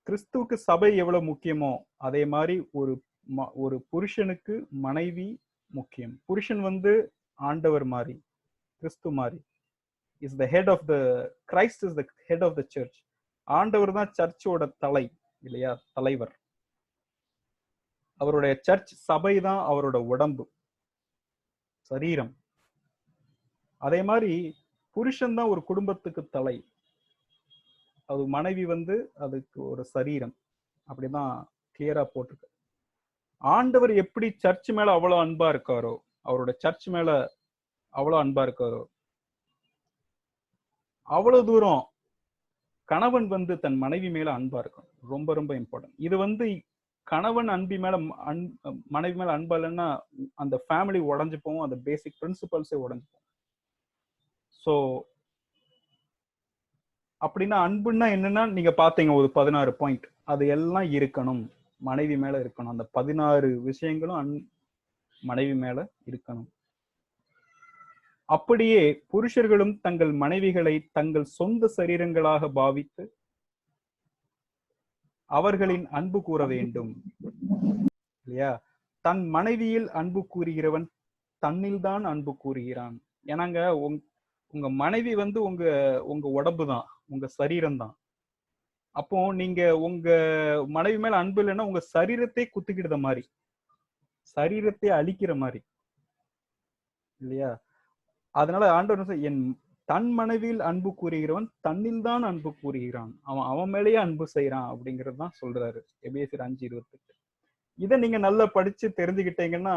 கிறிஸ்துவுக்கு சபை எவ்வளவு முக்கியமோ அதே மாதிரி ஒரு புருஷனுக்கு மனைவி முக்கியம். புருஷன் வந்து ஆண்டவர் மாதிரி, கிறிஸ்து மாதிரி. Is the head of the Christ is the head of the church. ஆண்டவர் தான் சர்ச்சோட தலை இல்லையா, தலைவர். அவருடைய சர்ச் சபை தான் அவரோட உடம்பு, சரீரம். அதே மாதிரி புருஷன் தான் ஒரு குடும்பத்துக்கு தலை, அது மனைவி வந்து அதுக்கு ஒரு சரீரம். அப்படிதான் கிளியரா போட்டிருக்கு. ஆண்டவர் எப்படி சர்ச் மேல அவ்வளவு அன்பா இருக்காரோ, அவரோட சர்ச் மேல அவ்வளவு அன்பா இருக்காரோ, அவ்வளவு தூரம் கணவன் வந்து தன் மனைவி மேல அன்பா இருக்கும். ரொம்ப ரொம்ப இம்பார்ட்டன்ட். இது வந்து கணவன் மனைவி மேல அன்பா இல்லைன்னா அந்த ஃபேமிலி உடஞ்சு போகும், அந்த பேசிக் பிரின்சிபல்ஸே உடஞ்சு போகும். ஸோ அப்படின்னா அன்புன்னா என்னன்னா நீங்க பாத்தீங்க ஒரு 16 பாயிண்ட், அது எல்லாம் இருக்கணும், மனைவி மேல இருக்கணும். அந்த 16 விஷயங்களும் மனைவி மேல இருக்கணும். அப்படியே புருஷர்களும் தங்கள் மனைவிகளை தங்கள் சொந்த சரீரங்களாக பாவித்து அவர்களின் அன்பு கூற வேண்டும் இல்லையா. தன் மனைவியில் அன்பு கூறுகிறவன் தன்னில் தான் அன்பு கூறுகிறான். ஏன்னாங்க உங்க மனைவி வந்து உங்க உங்க உடம்பு தான், உங்க சரீரம் தான். அப்போ நீங்க உங்க மனைவி மேல அன்பு இல்லைன்னா உங்க சரீரத்தை குத்துக்கிடுத மாதிரி, சரீரத்தை அழிக்கிற மாதிரி இல்லையா. அதனால ஆண்டவர் என் தன் மனைவியில் அன்பு கூறுகிறவன் தன்னில் தான் அன்பு கூறுகிறான், அவன் மேலேயே அன்பு செய்யறான் அப்படிங்கிறது தான் சொல்றாரு எபேசியர் 5:28. இதை நீங்க நல்லா படிச்சு தெரிஞ்சுக்கிட்டீங்கன்னா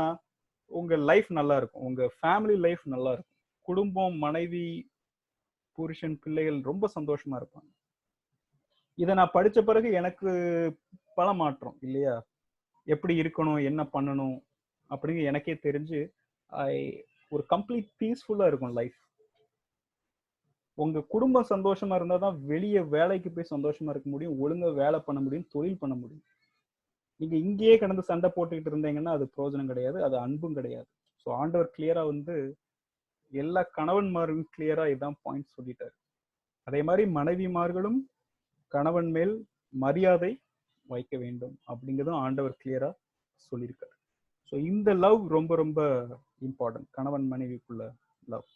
உங்க லைஃப் நல்லா இருக்கும், உங்க ஃபேமிலி லைஃப் நல்லா இருக்கும். குடும்பம், மனைவி, புருஷன், பிள்ளைகள் ரொம்ப சந்தோஷமா இருப்பாங்க. இதை நான் படிச்ச பிறகு எனக்கு பல மாற்றம் இல்லையா, எப்படி இருக்கணும், என்ன பண்ணணும் அப்படிங்க எனக்கே தெரிஞ்சு ஒரு கம்ப்ளீட் பீஸ்ஃபுல்லா இருக்கும் லைஃப். உங்க குடும்பம் சந்தோஷமா இருந்தாதான் வெளியே வேலைக்கு போய் சந்தோஷமா இருக்க முடியும், ஒழுங்கா வேலை பண்ண முடியும், தொழில் பண்ண முடியும். நீங்க இங்கேயே கடந்து சண்டை போட்டுக்கிட்டு இருந்தீங்கன்னா அது பிரயோஜனம் கிடையாது, அது அன்பும் கிடையாது. ஸோ ஆண்டவர் கிளியரா வந்து எல்லா கணவன்மார்களும் கிளியரா இதான் பாயிண்ட் சொல்லிட்டாரு. அதே மாதிரி மனைவிமார்களும் கணவன் மேல் மரியாதை வைக்க வேண்டும் அப்படிங்கிறதும் ஆண்டவர் கிளியரா சொல்லியிருக்காரு. ஸோ இந்த லவ் ரொம்ப ரொம்ப இம்பார்ட்டன்ட், கணவன் மனைவிக்குள்ள லவ்.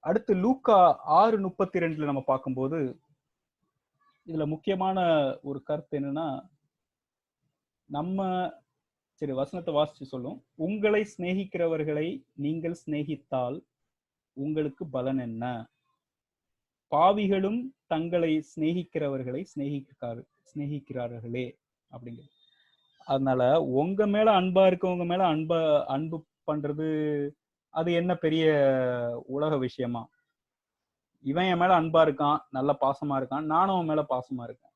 அடுத்து லூக்கா 6:32 நம்ம பார்க்கும்போது இதுல முக்கியமான ஒரு கருத்து என்னன்னா, நம்ம சரி வசனத்தை வாசிச்சு சொல்லும், உங்களை சிநேகிக்கிறவர்களை நீங்கள் சிநேகித்தால் உங்களுக்கு பலன் என்ன, பாவிகளும் தங்களை சிநேகிக்கிறவர்களை சிநேகிக்கிறார்களே அப்படிங்கிறது. அதனால உங்க மேல அன்பா இருக்கவங்க மேல அன்பு பண்றது அது என்ன பெரிய உலக விஷயமா? இவன் என் மேல அன்பா இருக்கான், நல்ல பாசமா இருக்கான், நானும் அவன் மேல பாசமா இருக்கேன்,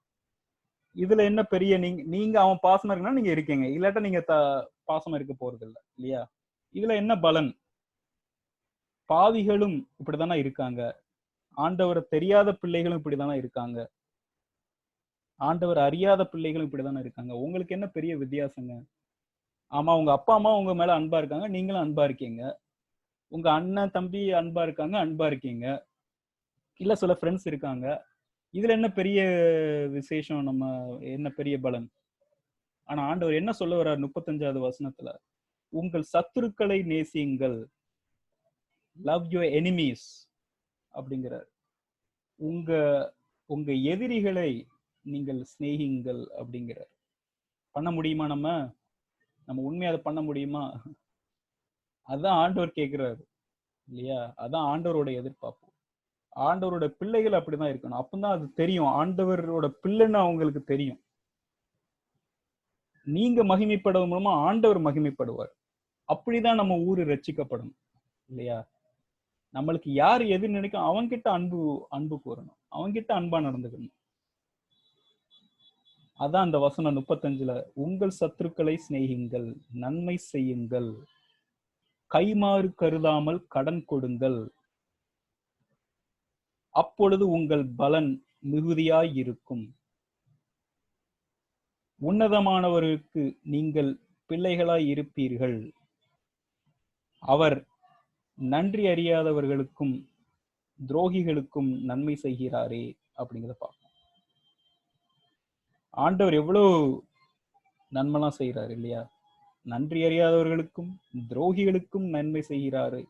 இதுல என்ன பெரிய நீங்க அவன் பாசமா இருக்குன்னா நீங்க இருக்கீங்க, இல்லாட்டா நீங்க பாசமா இருக்க போறது இல்லை இல்லையா. இதுல என்ன பலன்? பாவிகளும் இப்படித்தானே இருக்காங்க, ஆண்டவரை தெரியாத பிள்ளைகளும் இப்படித்தானே இருக்காங்க, ஆண்டவர் அறியாத பிள்ளைகளும் இப்படித்தானே இருக்காங்க. உங்களுக்கு என்ன பெரிய வித்தியாசங்க? ஆமா, உங்க அப்பா அம்மா உங்க மேல அன்பா இருக்காங்க, நீங்களும் அன்பா இருக்கீங்க, உங்க அண்ணன் தம்பி அன்பா இருக்காங்க, அன்பா இருக்கீங்க, இல்ல சில ஃப்ரெண்ட்ஸ் இருக்காங்க. இதுல என்ன பெரிய விசேஷம், நம்ம என்ன பெரிய பலன்? ஆனா ஆண்டவர் என்ன சொல்ல வர்றார் 35வது வசனத்துல, உங்கள் சத்துருக்களை நேசியுங்கள், லவ் யுவர் எனிமீஸ் அப்படிங்கிறார். உங்க எதிரிகளை நீங்கள் சிநேகிங்கள் அப்படிங்கிறார். பண்ண முடியுமா? நம்ம உண்மையா அதை பண்ண முடியுமா? அதான் ஆண்டவர் கேட்கிறாரு இல்லையா. அதான் ஆண்டவரோட எதிர்பார்ப்பு. ஆண்டவரோட பிள்ளைகள் அப்படிதான் இருக்கணும். அப்பதான் அது தெரியும், ஆண்டவரோட பிள்ளைன்னு அவங்களுக்கு தெரியும். நீங்க மகிமைப்படுவது மூலமா ஆண்டவர் மகிமைப்படுவார். அப்படிதான் நம்ம ஊரு ரட்சிக்கப்படணும் இல்லையா. நம்மளுக்கு யார் எது நினைக்கும் அவன்கிட்ட அன்பு கூறணும், அவன்கிட்ட அன்பா நடந்துக்கணும். அதான் அந்த வசனம் 35ல, உங்கள் சத்துருக்களை சிநேகிங்கள், நன்மை செய்யுங்கள், கைமாறு கருதாமல் கடன் கொடுங்கள், அப்பொழுது உங்கள் பலன் மிகுதியாய் இருக்கும். உன்னதமானவருக்கு நீங்கள் பிள்ளைகளாய் இருப்பீர்கள், அவர் நன்றி அறியாதவர்களுக்கும் துரோகிகளுக்கும் நன்மை செய்கிறாரே அப்படிங்கிறத பார்ப்போம். ஆண்டவர் எவ்வளவு நன்மைலாம் செய்யறாரு இல்லையா. நன்றி அறியாதவர்களுக்கும் துரோகிகளுக்கும் நன்மை செய்கிறாரு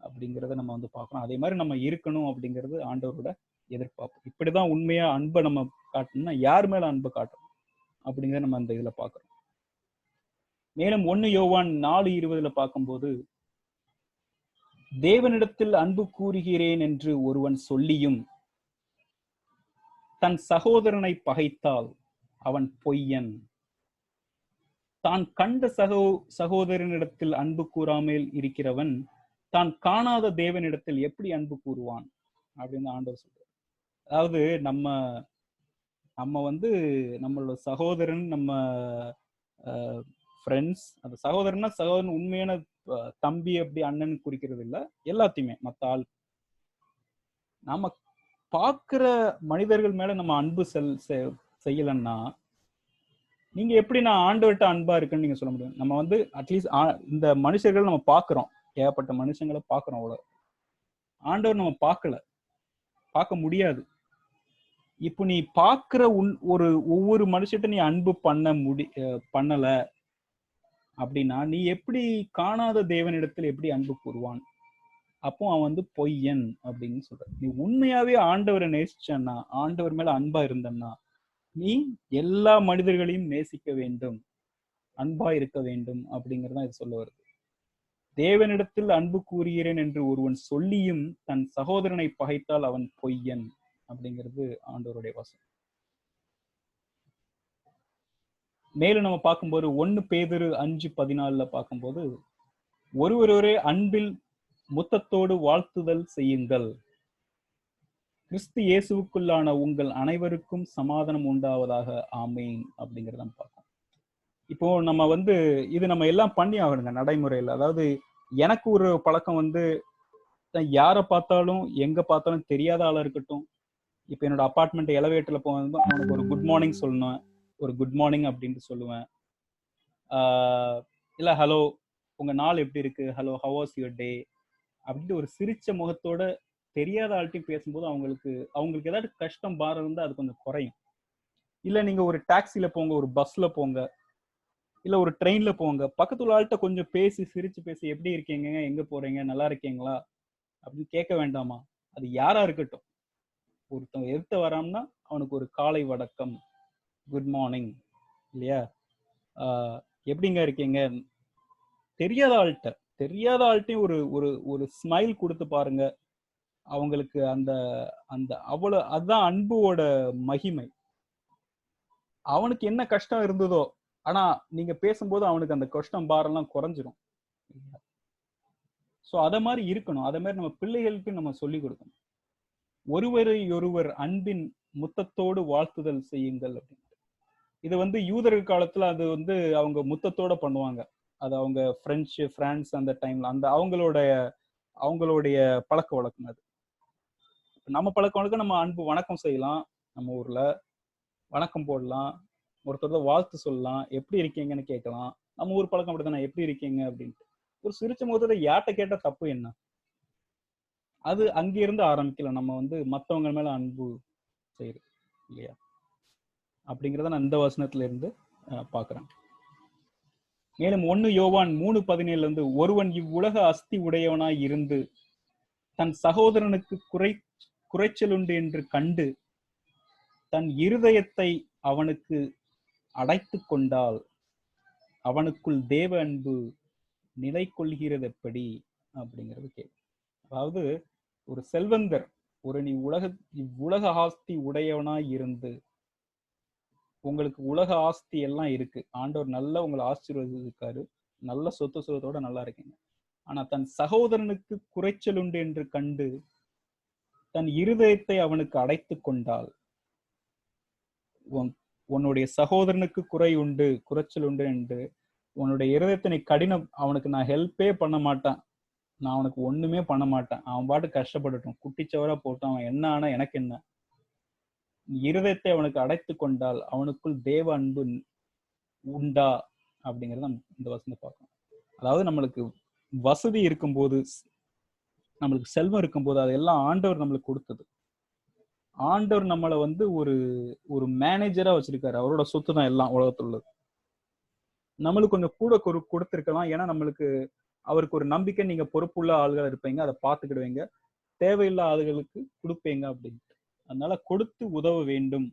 அப்படிங்கிறத நம்ம வந்து பார்க்கணும். அதே மாதிரி நம்ம இருக்கணும் அப்படிங்கிறது ஆண்டவரோட எதிர்பார்ப்பு. இப்படிதான் உண்மையா அன்பை நம்ம காட்டணும்னா யார் மேல அன்பை காட்டணும் அப்படிங்கிறத நம்ம அந்த இதுல பார்க்கறோம். மேலும் 1 யோவான் 4:20 பார்க்கும்போது, தேவனிடத்தில் அன்பு கூறுகிறேன் என்று ஒருவன் சொல்லியும் தன் சகோதரனை பகைத்தால் அவன் பொய்யன். தான் கண்ட சகோதரனிடத்தில் அன்பு கூறாமல் இருக்கிறவன் தான் காணாத தேவனிடத்தில் எப்படி அன்பு கூறுவான் அப்படின்னு ஆண்டவர் சொல்றார். அதாவது நம்ம வந்து நம்மளோட சகோதரன், நம்ம ஃப்ரெண்ட்ஸ், அந்த சகோதரன் உண்மையான தம்பி அப்படி அண்ணன் குறிக்கிறது இல்ல, எல்லாத்தையுமே மத்த ஆள். நாம பார்க்கிற மனிதர்கள் மேல நம்ம அன்பு செய்யலன்னா நீங்க எப்படி நான் ஆண்டவர்கிட்ட அன்பா இருக்குன்னு நீங்க சொல்ல முடியும்? நம்ம வந்து அட்லீஸ்ட் இந்த மனுஷர்கள் நம்ம பார்க்கிறோம், ஏகப்பட்ட மனுஷங்களை பார்க்கிறோம். அவ்வளவு ஆண்டவர் நம்ம பார்க்க முடியாது. இப்போ நீ பார்க்கிற ஒவ்வொரு மனுஷட்ட நீ அன்பு பண்ணல அப்படின்னா நீ எப்படி காணாத தேவனிடத்தில் எப்படி அன்பு கூறுவான்? அப்போ அவன் வந்து பொய்யன் அப்படின்னு சொல்ற. நீ உண்மையாவே ஆண்டவரை நேசிச்சன்னா, ஆண்டவர் மேல அன்பா இருந்தன்னா, நீ எல்லா மனிதர்களையும் நேசிக்க வேண்டும், அன்பா இருக்க வேண்டும் அப்படிங்கறதான் இது சொல்ல வருது. தேவனிடத்தில் அன்பு கூறுகிறேன் என்று ஒருவன் சொல்லியும் தன் சகோதரனை பகைத்தால் அவன் பொய்யன் அப்படிங்கிறது ஆண்டவருடைய வசனம். மேலும் நம்ம பார்க்கும்போது 1 பேதுரு 5:14 பார்க்கும்போது, ஒருவரே அன்பில் முத்தத்தோடு வாழ்த்துதல் செய்யுங்கள், கிறிஸ்து இயேசுவுக்குள்ளான உங்கள் அனைவருக்கும் சமாதானம் உண்டாவதாக, ஆமேன் அப்படிங்கிறத நம்ம பார்க்கணும். இப்போ நம்ம வந்து இது நம்ம எல்லாம் பண்ணி ஆகணுங்க நடைமுறையில். அதாவது எனக்கு ஒரு பழக்கம் வந்து யாரை பார்த்தாலும் எங்க பார்த்தாலும் தெரியாத ஆளா இருக்கட்டும், இப்போ என்னோட அப்பார்ட்மெண்ட் எலவேட்டர்ல போகும்போது அவனுக்கு ஒரு குட் மார்னிங் சொல்லணும், ஒரு குட் மார்னிங் அப்படின்ட்டு சொல்லுவேன். இல்ல ஹலோ உங்க நாள் எப்படி இருக்கு, hello how was your day அப்படின்ட்டு ஒரு சிரிச்ச முகத்தோட தெரியாத ஆள்கிட்டையும் பேசும்போது அவங்களுக்கு ஏதாவது கஷ்டம் பாரம் இருந்தால் அது கொஞ்சம் குறையும். இல்லை நீங்க ஒரு டாக்ஸில போங்க, ஒரு பஸ்ல போங்க, இல்லை ஒரு ட்ரெயின்ல போங்க, பக்கத்துல ஆள்கிட்ட கொஞ்சம் சிரிச்சு பேசி எப்படி இருக்கீங்க, எங்க போறீங்க, நல்லா இருக்கீங்களா அப்படின்னு கேட்க வேண்டாமா? அது யாரா இருக்கட்டும், ஒருத்தவங்க எடுத்து வராம்னா அவனுக்கு ஒரு காலை வணக்கம், குட் மார்னிங், இல்லையா, எப்படிங்க இருக்கீங்க, தெரியாத ஆள்கிட்டையும் ஒரு ஒரு ஒரு ஸ்மைல் கொடுத்து பாருங்க. அவங்களுக்கு அந்த அந்த அவ்வளவு அதுதான் அன்போட மகிமை. அவனுக்கு என்ன கஷ்டம் இருந்ததோ, ஆனா நீங்க பேசும்போது அவனுக்கு அந்த கஷ்டம் பாரெல்லாம் குறைஞ்சிரும். சோ அத மாதிரி இருக்கணும். அதே மாதிரி நம்ம பிள்ளைகளுக்கு நம்ம சொல்லிக் கொடுக்கணும். ஒருவர் அன்பின் முத்தத்தோடு வாழ்த்துதல் செய்யுங்கள் அப்படின்னு. இது வந்து யூதர்கள் காலத்துல அது வந்து அவங்க முத்தத்தோட பண்ணுவாங்க. அது அவங்க பிரான்ஸ் அந்த டைம்ல அந்த அவங்களுடைய பழக்க வழக்கம். அது நம்ம பழக்க வழக்கம். நம்ம அன்பு வணக்கம் செய்யலாம், நம்ம ஊர்ல வணக்கம் போடலாம், ஒருத்தர் வாழ்த்து சொல்லலாம், எப்படி இருக்கீங்கன்னு கேட்கலாம். நம்ம ஊர் பழக்கம் அப்படித்தானே, எப்படி இருக்கீங்க அப்படின்ட்டு ஒரு சிரிச்ச முகத்தோட யார்கிட்ட கேட்ட தப்பு என்ன? அது அங்கிருந்து ஆரம்பிக்கல. நம்ம வந்து மற்றவங்க மேல அன்பு செய்யுது இல்லையா அப்படிங்கிறத நான் இந்த வசனத்துல இருந்து பாக்குறேன். மேலும் 1 யோவான் 3:17 ஒருவன் இவ்வுலக அஸ்தி உடையவனாய் இருந்து தன் சகோதரனுக்கு குறைச்சலுண்டு என்று கண்டு தன் இருதயத்தை அவனுக்கு அடைத்து கொண்டால் அவனுக்குள் தேவ அன்பு நிலை கொள்கிறது எப்படி அப்படிங்கிறது கேள்வி. அதாவது ஒரு செல்வந்தர், நீ இவ்வுலக ஆஸ்தி உடையவனாய் இருந்து, உங்களுக்கு உலக ஆஸ்தி எல்லாம் இருக்கு, ஆண்டவர் நல்லா உங்களை ஆசீர்வதிக்காரு, நல்ல சொத்து சுகத்தோட நல்லா இருக்கீங்க, ஆனா தன் சகோதரனுக்கு குறைச்சல் உண்டு என்று கண்டு தன் இருதயத்தை அவனுக்கு அடைத்து கொண்டால், உன்னுடைய சகோதரனுக்கு குறைச்சல் உண்டு என்று உன்னுடைய இருதயத்தினை கடினம், அவனுக்கு நான் ஹெல்ப்பே பண்ண மாட்டேன், நான் அவனுக்கு ஒண்ணுமே பண்ண மாட்டேன், அவன் பாட்டு கஷ்டப்படட்டும், குட்டிச்சவரா போட்டு அவன் என்ன ஆனா எனக்கு என்ன, இருதயத்தை அவனுக்கு அடைத்து கொண்டால் அவனுக்குள் தேவ அன்பு உண்டா அப்படிங்கறத இந்த வசனத்தை பார்க்கணும். அதாவது நம்மளுக்கு வசதி இருக்கும்போது, நம்மளுக்கு செல்வம் இருக்கும்போது அதெல்லாம் ஆண்டவர் நம்மளுக்கு கொடுத்தது. ஆண்டவர் நம்மளை வந்து ஒரு மேனேஜரா வச்சிருக்காரு, அவரோட சொத்து தான் எல்லாம் உலகத்துல உள்ளது. நம்மளுக்கு கொஞ்சம் கூட கொடுத்திருக்கலாம், ஏன்னா நம்மளுக்கு அவருக்கு ஒரு நம்பிக்கை, நீங்க பொறுப்புள்ள ஆள்கள் இருப்பீங்க, அதை பார்த்துக்கிடுவீங்க, தேவையில்லா ஆளுகளுக்கு கொடுப்பீங்க அப்படின்ட்டு. அதனால கொடுத்து உதவ வேண்டும்.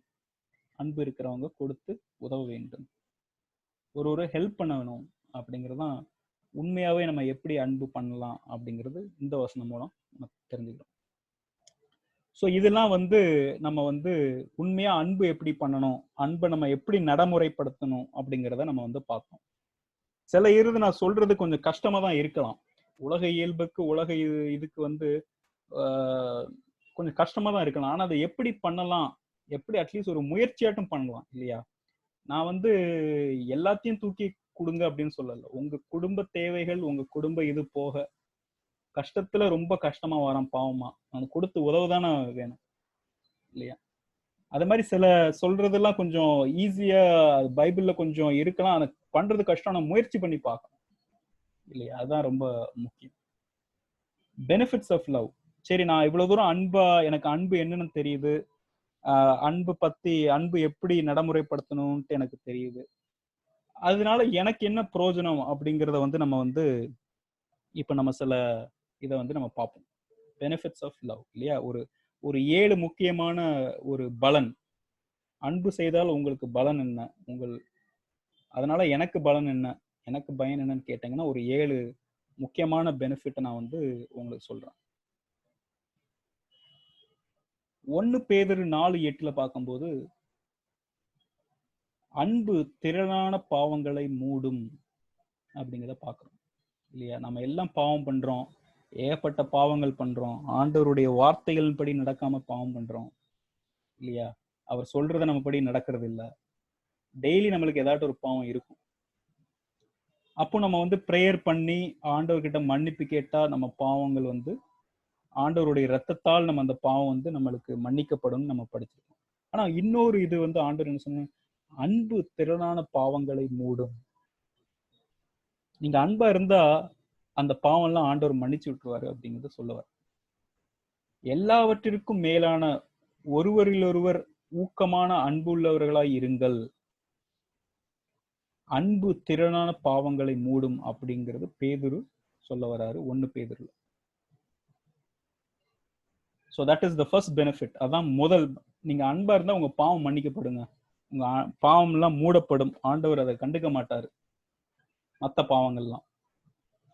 அன்பு இருக்கிறவங்க கொடுத்து உதவ வேண்டும். ஒரு ஹெல்ப் பண்ணணும் அப்படிங்கறதுதான் உண்மையாவே நம்ம எப்படி அன்பு பண்ணலாம் அப்படிங்கிறது இந்த வசனம் மூலம் நம்ம தெரிஞ்சுக்கிறோம். ஸோ இதெல்லாம் நம்ம உண்மையா அன்பு எப்படி பண்ணணும், அன்பை நம்ம எப்படி நடைமுறைப்படுத்தணும் அப்படிங்கிறத நம்ம பார்த்தோம். சில நான் சொல்றது கொஞ்சம் கஷ்டமா தான் இருக்கலாம். உலக இயல்புக்கு இதுக்கு கொஞ்சம் கஷ்டமா தான் இருக்கலாம். ஆனா அதை எப்படி பண்ணலாம், எப்படி அட்லீஸ்ட் ஒரு முயற்சியாட்டும் பண்ணலாம் இல்லையா? நான் எல்லாத்தையும் தூக்கி கொடுங்க அப்படின்னு சொல்லல. உங்க குடும்ப தேவைகள், உங்க குடும்ப இது போக கஷ்டத்துல ரொம்ப கஷ்டமா வரான் பாவமா, அவனுக்கு கொடுத்து உதவுதானே வேணும் இல்லையா? அது மாதிரி சில சொல்றதெல்லாம் கொஞ்சம் ஈஸியா பைபிள்ல கொஞ்சம் இருக்கலாம், அதை பண்றது கஷ்டம், ஆனா முயற்சி பண்ணி பார்க்கணும் இல்லையா? அதுதான் ரொம்ப முக்கியம். Benefits of love. சரி, நான் இவ்வளவு தூரம் எனக்கு அன்பு என்னன்னு தெரியுது, அன்பு எப்படி நடைமுறைப்படுத்தணும்ட்டு எனக்கு தெரியுது, அதனால எனக்கு என்ன பிரயோஜனம் அப்படிங்கிறத நம்ம இப்ப நம்ம சில இதை நம்ம பார்ப்போம். பெனிஃபிட்ஸ் ஆஃப் லவ் இல்லையா? ஒரு 7 முக்கியமான ஒரு பலன். அன்பு செய்தால் உங்களுக்கு பலன் என்ன, அதனால எனக்கு பலன் என்ன, எனக்கு பயன் என்னன்னு கேட்டீங்கன்னா ஒரு 7 முக்கியமான பெனிஃபிட் நான் உங்களுக்கு சொல்றேன். 1 பேதுரு 4:8 பார்க்கும்போது, அன்பு திரளான பாவங்களை மூடும் அப்படிங்கிறத பார்க்கிறோம் இல்லையா? நம்ம எல்லாம் பாவம் பண்றோம், ஏகப்பட்ட பாவங்கள் பண்றோம், ஆண்டவருடைய வார்த்தைகள் படி நடக்காம பாவம் பண்றோம் இல்லையா? அவர் சொல்றதை நம்ம படி நடக்கிறது இல்லை. டெய்லி நம்மளுக்கு ஏதாட்டும் ஒரு பாவம் இருக்கும். அப்போ நம்ம ப்ரேயர் பண்ணி ஆண்டவர்கிட்ட மன்னிப்பு கேட்டா நம்ம பாவங்கள் ஆண்டவருடைய இரத்தத்தால் நம்ம அந்த பாவம் நம்மளுக்கு மன்னிக்கப்படும் நம்ம படிச்சிருக்கோம். ஆனா இன்னொரு இது ஆண்டவர் என்ன சொன்ன, அன்பு திரளான பாவங்களை மூடும். நீங்க அன்பா இருந்தா அந்த பாவம் எல்லாம் ஆண்டவர் மன்னிச்சு விட்டுருவாரு அப்படிங்கறத சொல்லுவார். எல்லாவற்றிற்கும் மேலான ஒருவரிலொருவர் ஊக்கமான அன்பு உள்ளவர்களாய் இருங்கள், அன்பு திரளான பாவங்களை மூடும் அப்படிங்கிறது பேதுரு சொல்ல வராரு 1 பேதுருல. So that is the first benefit. அதான் முதல். நீங்க அன்பா இருந்தா உங்க பாவம் மன்னிக்கப்படுங்க, உங்க பாவம் எல்லாம் மூடப்படும். ஆண்டவர் அதை கண்டுக்க மாட்டாரு மற்ற பாவங்கள்லாம்.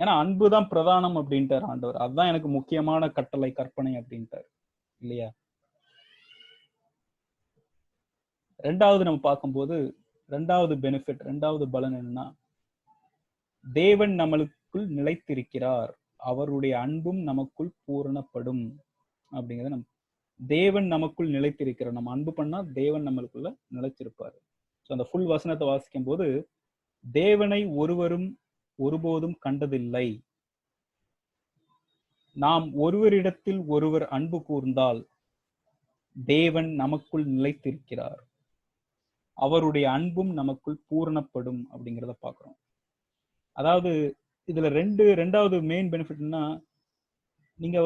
ஏன்னா அன்புதான் பிரதானம் அப்படின்ட்டார் ஆண்டவர். அதுதான் எனக்கு முக்கியமான கட்டளை, கற்பனை அப்படின்ட்டார் இல்லையா? 2வது நம்ம பார்க்கும்போது 2வது பெனிஃபிட், 2வது பலன் என்னன்னா, தேவன் நம்மளுக்குள் நிலைத்திருக்கிறார், அவருடைய அன்பும் நமக்குள் பூரணப்படும் அப்படிங்கிறத நம்ம, தேவன் நமக்குள் நிலைத்திருக்கிறார். நம்ம அன்பு பண்ணா தேவன் நம்மளுக்குள்ள நிலைச்சிருப்பாரு. ஸோ அந்த ஃபுல் வசனத்தை வாசிக்கும் போது, தேவனை ஒருவரும் ஒருபோதும் கண்டதில்லை, நாம் ஒருவரிடத்தில் ஒருவர் அன்பு கூர்ந்தால் தேவன் நமக்குள் நிலைத்திருக்கிறார், அவருடைய அன்பும் நமக்குள் பூரணப்படும் அப்படிங்கிறத பார்க்கிறோம். அதாவது இதுல 2வது மெயின் பெனிஃபிட்னா, நீங்க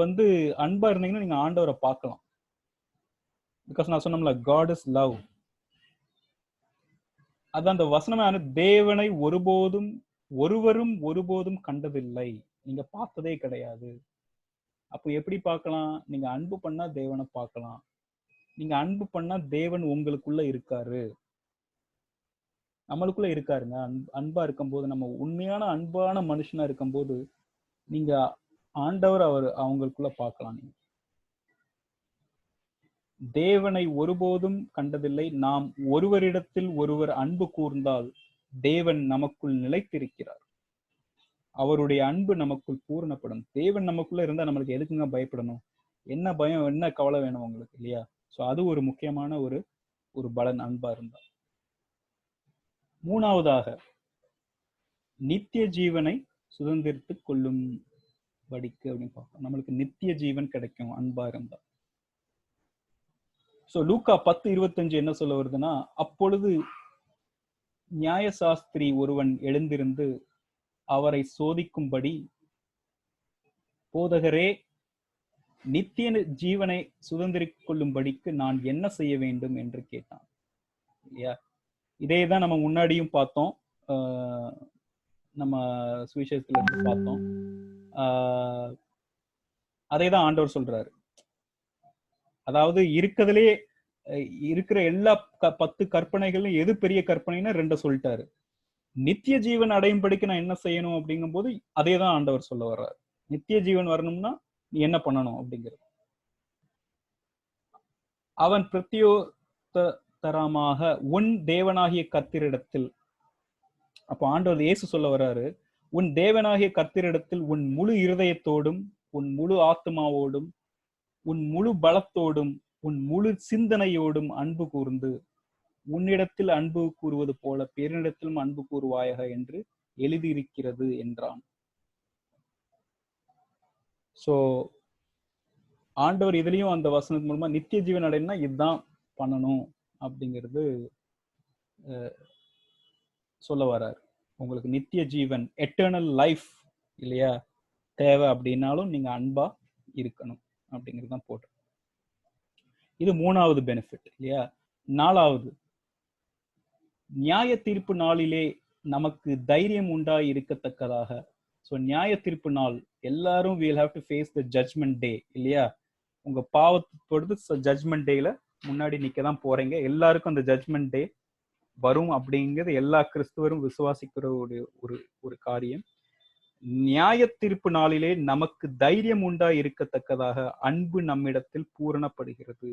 அன்பா இருந்தீங்கன்னா நீங்க ஆண்டவரை பார்க்கலாம். பிகாஸ் நான் சொன்னோம்ல, காட் இஸ் லவ். அதான் அந்த வசனமான தேவனை ஒருவரும் ஒருபோதும் கண்டதில்லை, நீங்க பார்த்ததே கிடையாது. அப்போ எப்படி பார்க்கலாம்? நீங்க அன்பு பண்ணா தேவனை பார்க்கலாம். நீங்க அன்பு பண்ணா தேவன் உங்களுக்குள்ள இருக்காரு, நம்மளுக்குள்ள இருக்காருங்க. அன்பா இருக்கும்போது, நம்ம உண்மையான அன்பான மனுஷனா இருக்கும்போது நீங்க ஆண்டவர் அவங்களுக்குள்ள பார்க்கலாம். நீங்க தேவனை ஒருபோதும் கண்டதில்லை, நாம் ஒருவரிடத்தில் ஒருவர் அன்பு கூர்ந்தால் தேவன் நமக்குள் நிலைத்திருக்கிறார், அவருடைய அன்பு நமக்குள் பூரணப்படும். தேவன் நமக்குள்ள இருந்தா நம்மளுக்கு எதுக்குங்க பயப்படணும்? என்ன பயம், என்ன கவலை வேணும் உங்களுக்கு இல்லையா? ஸோ அது ஒரு முக்கியமான ஒரு பலன் அன்பா இருந்தா. 3வதாக, நித்திய ஜீவனை சுதந்திரித்துக் கொள்ளும் படிக்கு அப்படின்னு பார்ப்போம். நம்மளுக்கு நித்திய ஜீவன் கிடைக்கும் அன்பா இருந்தா. சோ லூக்கா 10:25 என்ன சொல்ல வருதுன்னா, அப்பொழுது நியாயசாஸ்திரி ஒருவன் எழுந்திருந்து அவரை சோதிக்கும்படி, போதகரே, நித்திய ஜீவனை சுதந்திரித்துக் கொள்ளும்படிக்கு நான் என்ன செய்ய வேண்டும் என்று கேட்டான் இல்லையா? இதேதான் நம்ம முன்னாடியும் பார்த்தோம். நம்ம சுவிசேஷத்துல இருந்து பார்த்தோம். அதே தான் ஆண்டவர் சொல்றாரு. அதாவது இருக்கிறதுலே இருக்கிற எல்லா 10 கற்பனைகளும் எது பெரிய கற்பனைன்னு 2 சொல்லிட்டாரு. நித்திய ஜீவன் அடையும்படிக்கு நான் என்ன செய்யணும் அப்படிங்கும்போது அதே தான் ஆண்டவர் சொல்ல வர்றாரு. நித்திய ஜீவன் வரணும்னா நீ என்ன பண்ணணும் அப்படிங்கிறது. அவன் பிரத்யோத்தரமாக உன் தேவனாகிய கர்த்தரிடத்தில், அப்போ ஆண்டவர் இயேசு சொல்ல வர்றாரு, உன் தேவனாகிய கர்த்தரிடத்தில் உன் முழு இருதயத்தோடும் உன் முழு ஆத்மாவோடும் உன் முழு பலத்தோடும் உன் முழு சிந்தனையோடும் அன்பு கூர்ந்து உன்னிடத்தில் அன்பு கூறுவது போல பிறனிடத்திலும் அன்பு கூறுவாயாக என்று எழுதியிருக்கிறது என்றான். சோ ஆண்டவர் இதுலயும் அந்த வசனத்து மூலமா நித்திய ஜீவன் அடையணும்னா இதுதான் பண்ணணும் அப்படிங்கிறது சொல்ல வர்றாரு. உங்களுக்கு நித்திய ஜீவன் எட்டர்னல் லைஃப் இல்லையா தேவை அப்படின்னாலும் நீங்க அன்பா இருக்கணும் அப்படிங்கிறது தான் போட்டு. இது 3வது பெனிஃபிட் இல்லையா. 4வது, நியாய தீர்ப்பு நாளிலே நமக்கு தைரியம் உண்டாய் இருக்கத்தக்கதாக. ஸோ நியாய தீர்ப்பு நாள் எல்லாரும் we'll have to face the judgment day இல்லையா. உங்க பாவத்தை பொறுத்து ஜட்ஜ்மெண்ட் டேல முன்னாடி நிக்க தான் போறீங்க. எல்லாருக்கும் அந்த ஜட்ஜ்மெண்ட் டே வரும் அப்படிங்கிறது எல்லா கிறிஸ்துவரும் விசுவாசிக்கிற ஒரு காரியம். நியாய தீர்ப்பு நாளிலே நமக்கு தைரியம் உண்டாய் இருக்கத்தக்கதாக அன்பு நம்மிடத்தில் பூரணப்படுகிறது.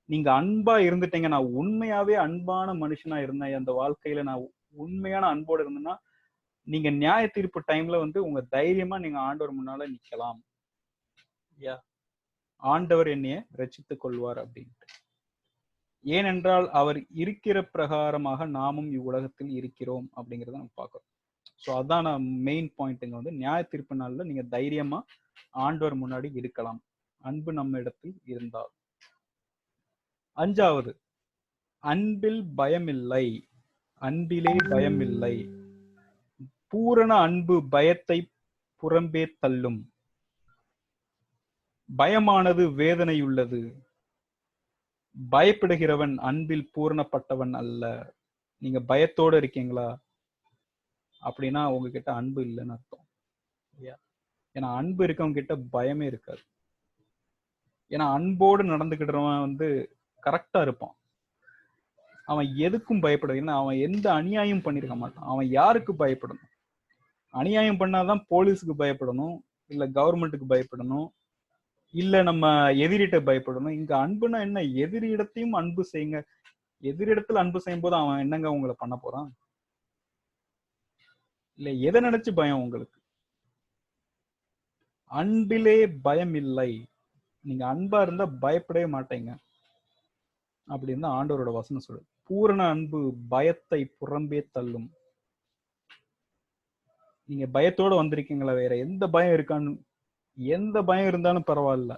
நீங்க அன்பா இருந்துட்டீங்க, நான் உண்மையாவே அன்பான மனுஷனா இருந்தேன், அந்த வாழ்க்கையில நான் உண்மையான அன்போடு இருந்தேன்னா நீங்க நியாய தீர்ப்பு டைம்ல உங்க தைரியமா நீங்க ஆண்டவர் முன்னால நிக்கலாம். ஆண்டவர் என்னைய ரட்சித்துக் கொள்வார் அப்படின்ட்டு. ஏனென்றால் அவர் இருக்கிற பிரகாரமாக நாமும் இவ்வுலகத்தில் இருக்கிறோம் அப்படிங்கிறத நம்ம பார்க்கிறோம். ஸோ அதான் மெயின் பாயிண்ட்டுங்க. நியாய தீர்ப்பு நாள்ல நீங்க தைரியமா ஆண்டவர் முன்னாடி இருக்கலாம், அன்பு நம்ம இடத்தில் இருந்தால். 5வது, அன்பில் பயமில்லை, அன்பிலே பயமில்லை. பூரண அன்பு பயத்தை புறம்பே தள்ளும். பயமானது வேதனையுள்ளது. பயப்படுகிறவன் அன்பில் பூரணப்பட்டவன் அல்ல. நீங்க பயத்தோட இருக்கீங்களா அப்படின்னா உங்ககிட்ட அன்பு இல்லைன்னு அர்த்தம். ஏன்னா அன்பு இருக்கவங்க கிட்ட பயமே இருக்காது. ஏன்னா அன்போடு நடந்துக்கிட்டவன் கரெக்டா இருப்பான். அவன் எதுக்கும் பயப்பட, ஏன்னா அவன் எந்த அநியாயம் பண்ணிருக்க மாட்டான். அவன் யாருக்கு பயப்படணும்? அநியாயம் பண்ணாதான் போலீஸுக்கு பயப்படணும், இல்ல கவர்மெண்ட்டுக்கு பயப்படணும், இல்ல நம்ம எதிரிட்ட பயப்படணும். இங்க அன்புனா என்ன? எதிரிடத்தையும் அன்பு செய்யுங்க. எதிரிடத்துல அன்பு செய்யும் போது அவன் என்னங்க உங்களை பண்ண போறான்? இல்ல எதை நினைச்சு பயம் உங்களுக்கு? அன்பிலே பயம் இல்லை. நீங்க அன்பா இருந்தா பயப்படவே மாட்டீங்க அப்படின்னு தான் ஆண்டவரோட வசனம் சொல்லுது. பூரண அன்பு பயத்தை புறம்பே தள்ளும். நீங்க பயத்தோட வந்திருக்கீங்களா? வேற எந்த பயம் இருக்கான்னு, எந்த பயம் இருந்தாலும் பரவாயில்ல,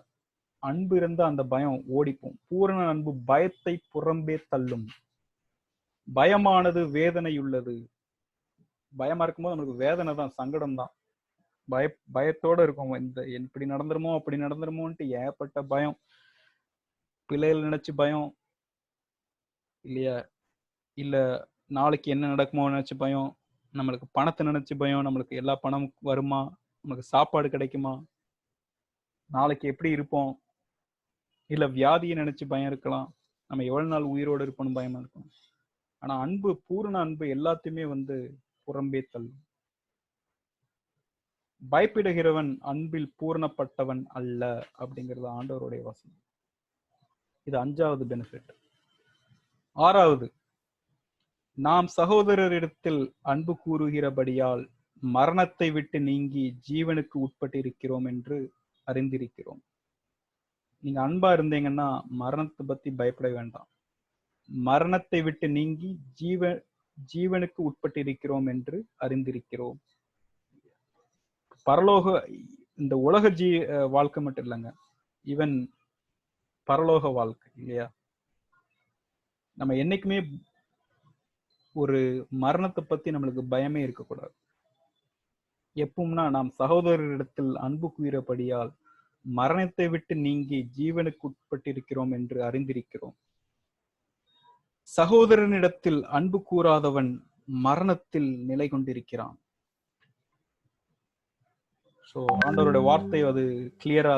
அன்பு இருந்தா அந்த பயம் ஓடிப்போம். பூரண அன்பு பயத்தை புறம்பே தள்ளும். பயமானது வேதனையுள்ளது. பயமா இருக்கும்போது நம்மளுக்கு வேதனை தான், சங்கடம் தான். பயத்தோட இருக்கும். இந்த இப்படி நடந்துருமோ அப்படி நடந்துருமோன்ட்டு ஏற்பட்ட பயம், பிள்ளைகள் நினைச்சு பயம் இல்லையா, இல்ல நாளைக்கு என்ன நடக்குமோ நினைச்சு பயம், நம்மளுக்கு பணத்தை நினைச்சு பயம், நம்மளுக்கு எல்லா பணம் வருமா, நமக்கு சாப்பாடு கிடைக்குமா, நாளைக்கு எப்படி இருப்போம், இல்ல வியாதியை நினைச்சு பயம் இருக்கலாம், நம்ம எவ்வளவு நாள் உயிரோடு இருப்போம்னு பயமா இருக்கும். ஆனா அன்பு, பூரண அன்பு எல்லாத்தையுமே புறம்பே தள்ளும். பயப்படுகிறவன் அன்பில் பூரணப்பட்டவன் அல்ல அப்படிங்கிறது ஆண்டவருடைய வசனம். இது 5வது பெனிஃபிட். 6வது, நாம் சகோதரரிடத்தில் அன்பு கூறுகிறபடியால் மரணத்தை விட்டு நீங்கி ஜீவனுக்கு உட்பட்டிருக்கிறோம் என்று அறிந்திருக்கிறோம். நீங்க அன்பா இருந்தீங்கன்னா மரணத்தை பத்தி பயப்பட வேண்டாம். மரணத்தை விட்டு நீங்கி ஜீவனுக்கு உட்பட்டிருக்கிறோம் என்று அறிந்திருக்கிறோம். பரலோக, இந்த உலக வாழ்க்கை மட்டும் இல்லைங்க, ஈவன் பரலோக வாழ்க்கை இல்லையா. நம்ம என்னைக்குமே ஒரு மரணத்தை பத்தி நம்மளுக்கு பயமே இருக்கக்கூடாது. எப்பவும்னா நாம் சகோதரரிடத்தில் அன்பு கூறுகிறபடியால் மரணத்தை விட்டு நீங்கி ஜீவனுக்கு உட்பட்டிருக்கிறோம் என்று அறிந்திருக்கிறோம். சகோதரனிடத்தில் அன்பு கூறாதவன் மரணத்தில் நிலை கொண்டிருக்கிறான். ஸோ ஆண்டவருடைய வார்த்தை அது கிளியரா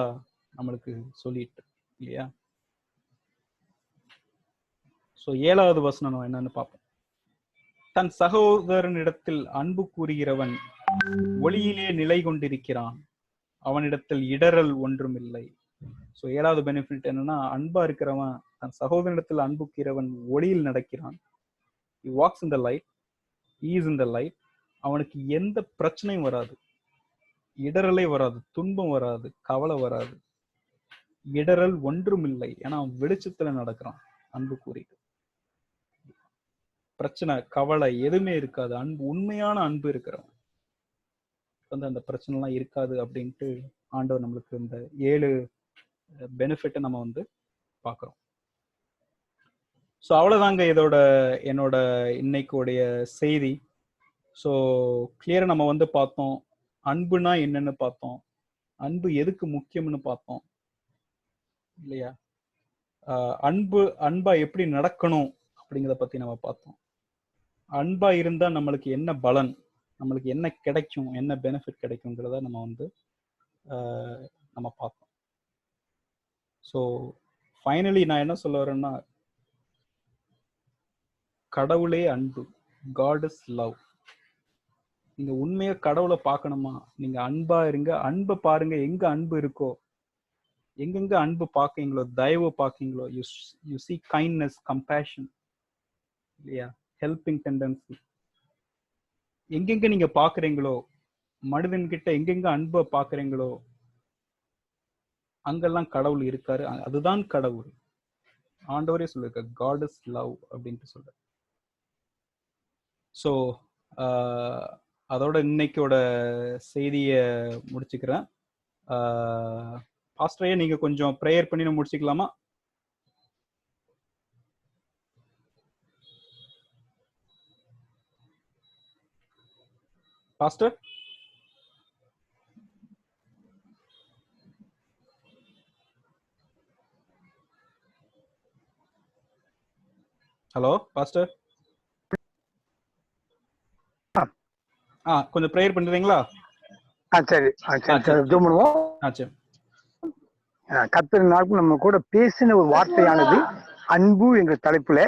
நம்மளுக்கு சொல்லிட்டு இல்லையா? ஸோ 7வது வசனம் நம்ம என்னன்னு பார்ப்போம். தன் சகோதரனிடத்தில் அன்பு கூறுகிறவன் ஒளியிலே நிலை கொண்டிருக்கிறான், அவனிடத்தில் இடரல் ஒன்றும் இல்லை. ஸோ 7வது பெனிஃபிட் என்னன்னா, அன்பா இருக்கிறவன் தன் சகோதரனிடத்தில் அன்பு கூறுகிறவன் ஒளியில் நடக்கிறான். He walks in the light, he is in the light. அவனுக்கு எந்த பிரச்சனையும் வராது, இடரலே வராது, துன்பம் வராது, கவலை வராது, இடரல் ஒன்றும் இல்லை. ஏன்னா அவன் வெளிச்சத்துல நடக்கிறான், அன்பு கூறிட்டு. பிரச்சனை கவலை எதுவுமே இருக்காது. அன்பு, உண்மையான அன்பு இருக்கிறவன் வந்து அந்த பிரச்சனை எல்லாம் இருக்காது அப்படின்ட்டு ஆண்டவர் நம்மளுக்கு இந்த 7 பெனிஃபிட்டை நம்ம வந்து பார்க்கிறோம். ஸோ அவ்வளோதாங்க என்னோட இன்னைக்குடைய செய்தி. ஸோ கிளியரா நம்ம வந்து பார்த்தோம், அன்புனா என்னன்னு பார்த்தோம், அன்பு எதுக்கு முக்கியம்னு பார்த்தோம் இல்லையா? அன்பா எப்படி நடக்கணும் அப்படிங்கிறத பத்தி நம்ம பார்த்தோம். அன்பா இருந்தா நம்மளுக்கு என்ன பலன், நம்மளுக்கு என்ன கிடைக்கும், என்ன பெனிஃபிட் கிடைக்குங்கிறத நம்ம வந்து நம்ம பார்த்தோம். ஸோ ஃபைனலி நான் என்ன சொல்ல வரேன்னா, கடவுளே அன்பு, காட் இஸ் லவ். நீங்க உண்மையா கடவுளை பார்க்கணுமா, நீங்க அன்பா இருங்க, அன்பை பாருங்க. எங்க அன்பு இருக்கோ, எங்கெங்க அன்பு பார்க்கீங்களோ, தயவு பார்க்கீங்களோ, யூ see kindness, compassion இல்லையா, ஹெல்பிங் டெண்டன்சி, எங்கெங்க நீங்க பாக்குறீங்களோ, மனிதன்கிட்ட எங்கெங்க அன்பை பாக்குறீங்களோ, அங்கெல்லாம் கடவுள் இருக்காரு. அதுதான் கடவுள். ஆண்டவரே சொல்லிருக்க, காட் இஸ் லவ் அப்படின்ட்டு சொல்ற. ஸோ அதோட இன்னைக்கோட செய்தியை முடிச்சுக்கிறேன். பாஸ்டரையே நீங்க கொஞ்சம் ப்ரேயர் பண்ணி நம்ம முடிச்சுக்கலாமா? பாஸ்டர், ஹலோ பாஸ்டர், கொஞ்சம் ப்ரேயர் பண்ணுறீங்களா? சரி ஜெபம் பண்ணுவோம். சரி. கர்த்தர் நாளுக்கு நம்ம கூட பேசின ஒரு வார்த்தையானது அன்பு என்ற தலைப்புல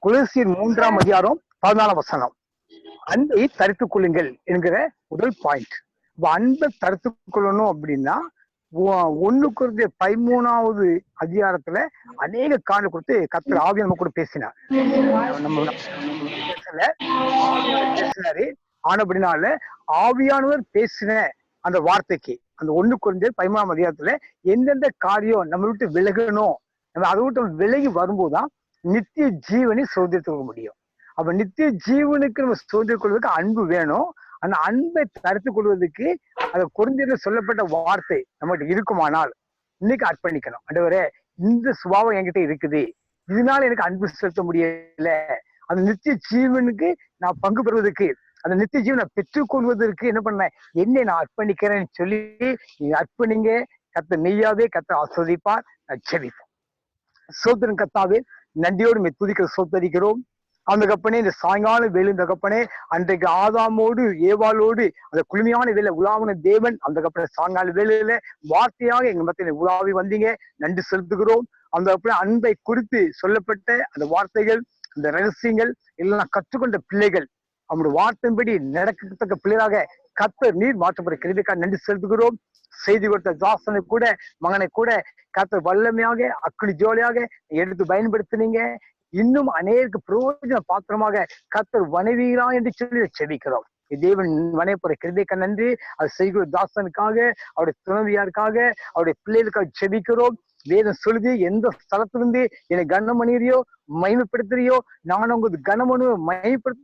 கொலோசியர் 3ஆம் அதிகாரம் 14ஆம் வசனம், அன்பை தரித்துக் கொள்ளுங்கள் என்கிற முதல் பாயிண்ட். அன்பை தரித்துக் கொள்ளணும் அப்படின்னா 1 கொரிந்தியர் 13ஆவது அதிகாரத்துல அநேக காரணம் கொடுத்து கர்த்தர் ஆவியா நம்ம கூட பேசினார். நம்ம பேசினாரு. ஆனபடினால ஆவியானவர் பேசின அந்த வார்த்தைக்கு, அந்த 1 கொரிந்தியர் 13ஆம் அதிகாரத்துல எந்தெந்த காரியம் நம்ம விட்டு விலகணும், நம்ம அதை விட்டு விலகி வரும்போதுதான் நித்திய ஜீவனை சுதந்திரத்துக் கொள்ள முடியும். அப்ப நித்திய ஜீவனுக்கு நம்ம சுதந்திரம் கொள்வதற்கு அன்பு வேணும். அந்த அன்பை தரித்துக் கொள்வதற்கு அந்த கொரிந்தியர்ல சொல்லப்பட்ட வார்த்தை நம்மகிட்ட இருக்குமானால் இன்னைக்கு அர்ப்பணிக்கணும். ஆண்டவரே, இந்த சுபாவம் என்கிட்ட இருக்குது, இதனால எனக்கு அன்பு செலுத்த முடியல, அந்த நித்திய ஜீவனுக்கு நான் பங்கு பெறுவதற்கு, அந்த நித்திய ஜீவனை பெற்றுக் கொள்வதற்கு என்ன பண்ண, என்னை நான் அர்ப்பணிக்கிறேன்னு சொல்லி நீங்க அர்ப்பணிங்க. கர்த்தர் மெய்யாவே கர்த்தர் ஆசீர்வதிப்பார். ஜெபிப்போம். சோதரன் கர்த்தாவே, நன்றியோடு துதிக்கிற சோதரிக்கிறோம். அந்த கப்பனே, இந்த சாயங்காலம் வேலை இந்த கப்பனே, அன்றைக்கு ஆதாமோடு ஏவாளோடு அந்த குளுமையான வேலை உலாவின தேவன், அந்த கப்பனை சாயங்கால வேலையில வார்த்தையாக எங்க மத்தியில உலாவி வந்தீங்க, நன்றி செலுத்துகிறோம். அந்த கப்பனை அன்பை குறித்து சொல்லப்பட்ட அந்த வார்த்தைகள், அந்த ரகசியங்கள் எல்லாம் கற்றுக்கொண்ட பிள்ளைகள் அவனுடைய வார்த்தையின்படி நடக்கத்தக்க பிள்ளைகளாக கர்த்தர் நீர் மாற்றப்பட கிருபைக்காக நன்றி செலுத்துகிறோம். செய்தி கொடுத்த தாசனை கூட, மகனை கூட கர்த்தர் வல்லமையாக அக்னி ஜோலியாக எடுத்து பயன்படுத்தினீங்க. இன்னும் அநேக பிரயோஜன பாத்திரமாக கர்த்தர் வணவீரா என்று சொல்லி செபிக்கிறோம். தேவன் வனைப்புற கிருபைக்கு நன்றி. அது செய்கிற தாசனுக்காக, அவருடைய துணைவியாருக்காக, அவருடைய பிள்ளைகளுக்காக செபிக்கிறோம். வேதம் சொல்லுது, எந்த ஸ்தலத்திலிருந்து என்னை கனம் பண்ணுகிறியோ, மகிமைப்படுத்துறியோ, நான் உங்களுக்கு கனமனு மகிமைப்படுத்த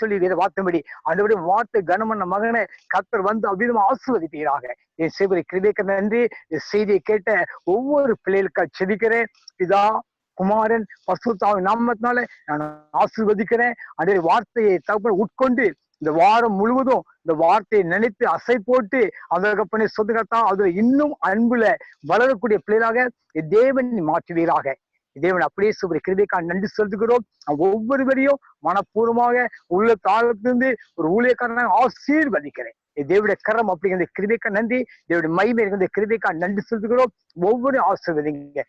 சொல்லி வேற வார்த்தைபடி அந்த வார்த்தை கனமன்ன மகனை கர்த்தர் வந்து அவ்விதமா ஆசீர்வதிப்பீராக. என் செய்வதை கிருபைக்கு நன்றி. செய்தியை கேட்ட ஒவ்வொரு பிள்ளைகளுக்காக செபிக்கிறேன். இதா குமாரன் பரிசுத்தாவின் நாமத்தினால நான் ஆசீர்வதிக்கிறேன். அதே வார்த்தையை தகப்பன் உட்கொண்டு இந்த வாரம் முழுவதும் இந்த வார்த்தையை நினைத்து அசை போட்டு அதற்கப்பனை சொத்துக்கத்தா அதுல இன்னும் அன்புல வளரக்கூடிய பிள்ளைகளாக தேவன் மாற்றுவீராக. தேவன் அப்படியே சொல்ற கிருபைக்காக நன்றி செலுத்துகிறோம். ஒவ்வொருவரையும் மனப்பூர்வமாக உள்ள தாளத்திலிருந்து ஒரு ஊழியக்காரனாக ஆசீர்வதிக்கிறேன். தேவடைய கரம் அப்படிங்கிற கிருபைக்கா நன்றி. தேவடைய மகிமை இருக்கிற கிருபைக்கா நன்றி செலுத்துகிறோம். ஒவ்வொரு ஆசீர்வதிங்க.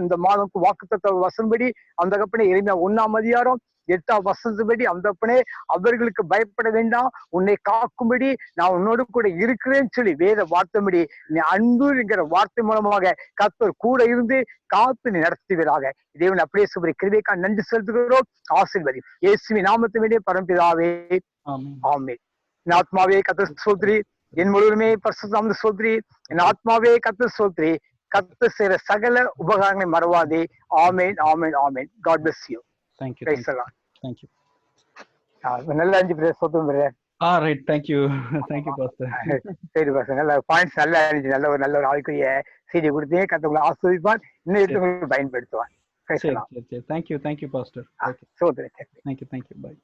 இந்த மாதம் வாக்குத்தத்த வசன்படி அந்த கப்பனே எளிமையா 1ஆம் அதிகாரம் 8ஆம் வசனத்தின்படி அந்த அப்பனே அவர்களுக்கு பயப்பட வேண்டாம், உன்னை காக்கும்படி நான் உன்னோடு கூட இருக்கிறேன்னு சொல்லி வேத வார்த்தைபடி நீ அன்புங்கிற வார்த்தை மூலமாக கர்த்தர் கூட இருந்து காத்து நீ நடத்துவீராக. தேவன் அப்படியே சொல்ற கிருபைக்கா நன்றி செலுத்துகிறோம். ஆசீர்வதி இயேசுவின் நாமத்தை வேண்டிய பரம்பிதாவே ஆமென். என் ஆத்மாவே கர்த்தர் ஸ்தோத்திரி, என் முழுவதுமே பரிசுத்த ஸ்தோத்திரி. என் ஆத்மாவே கர்த்தர் ஸ்தோத்திரி, கர்த்தர் செய்யற சகல உபகாரங்களை மறவாதே. ஆமென் ஆமென் ஆமென். God bless you. Thank you. Praise the Lord. Thank you. நல்லா இருந்துச்சு பிரதர், சொத்து brother. Right. Thank you. Thank you, Pastor. சரி பாஸ்டர், நல்ல பாயிண்ட்ஸ் நல்லா இருந்துச்சு. நல்ல ஒரு ஆளுக்குரிய செய்தி கொடுத்தே கத்தவங்களை ஆஸ்வதிப்பான், இன்னும் எடுத்து பயன்படுத்துவான். சரி. Thank you, Pastor. Okay. சோதனை. Thank you. Bye.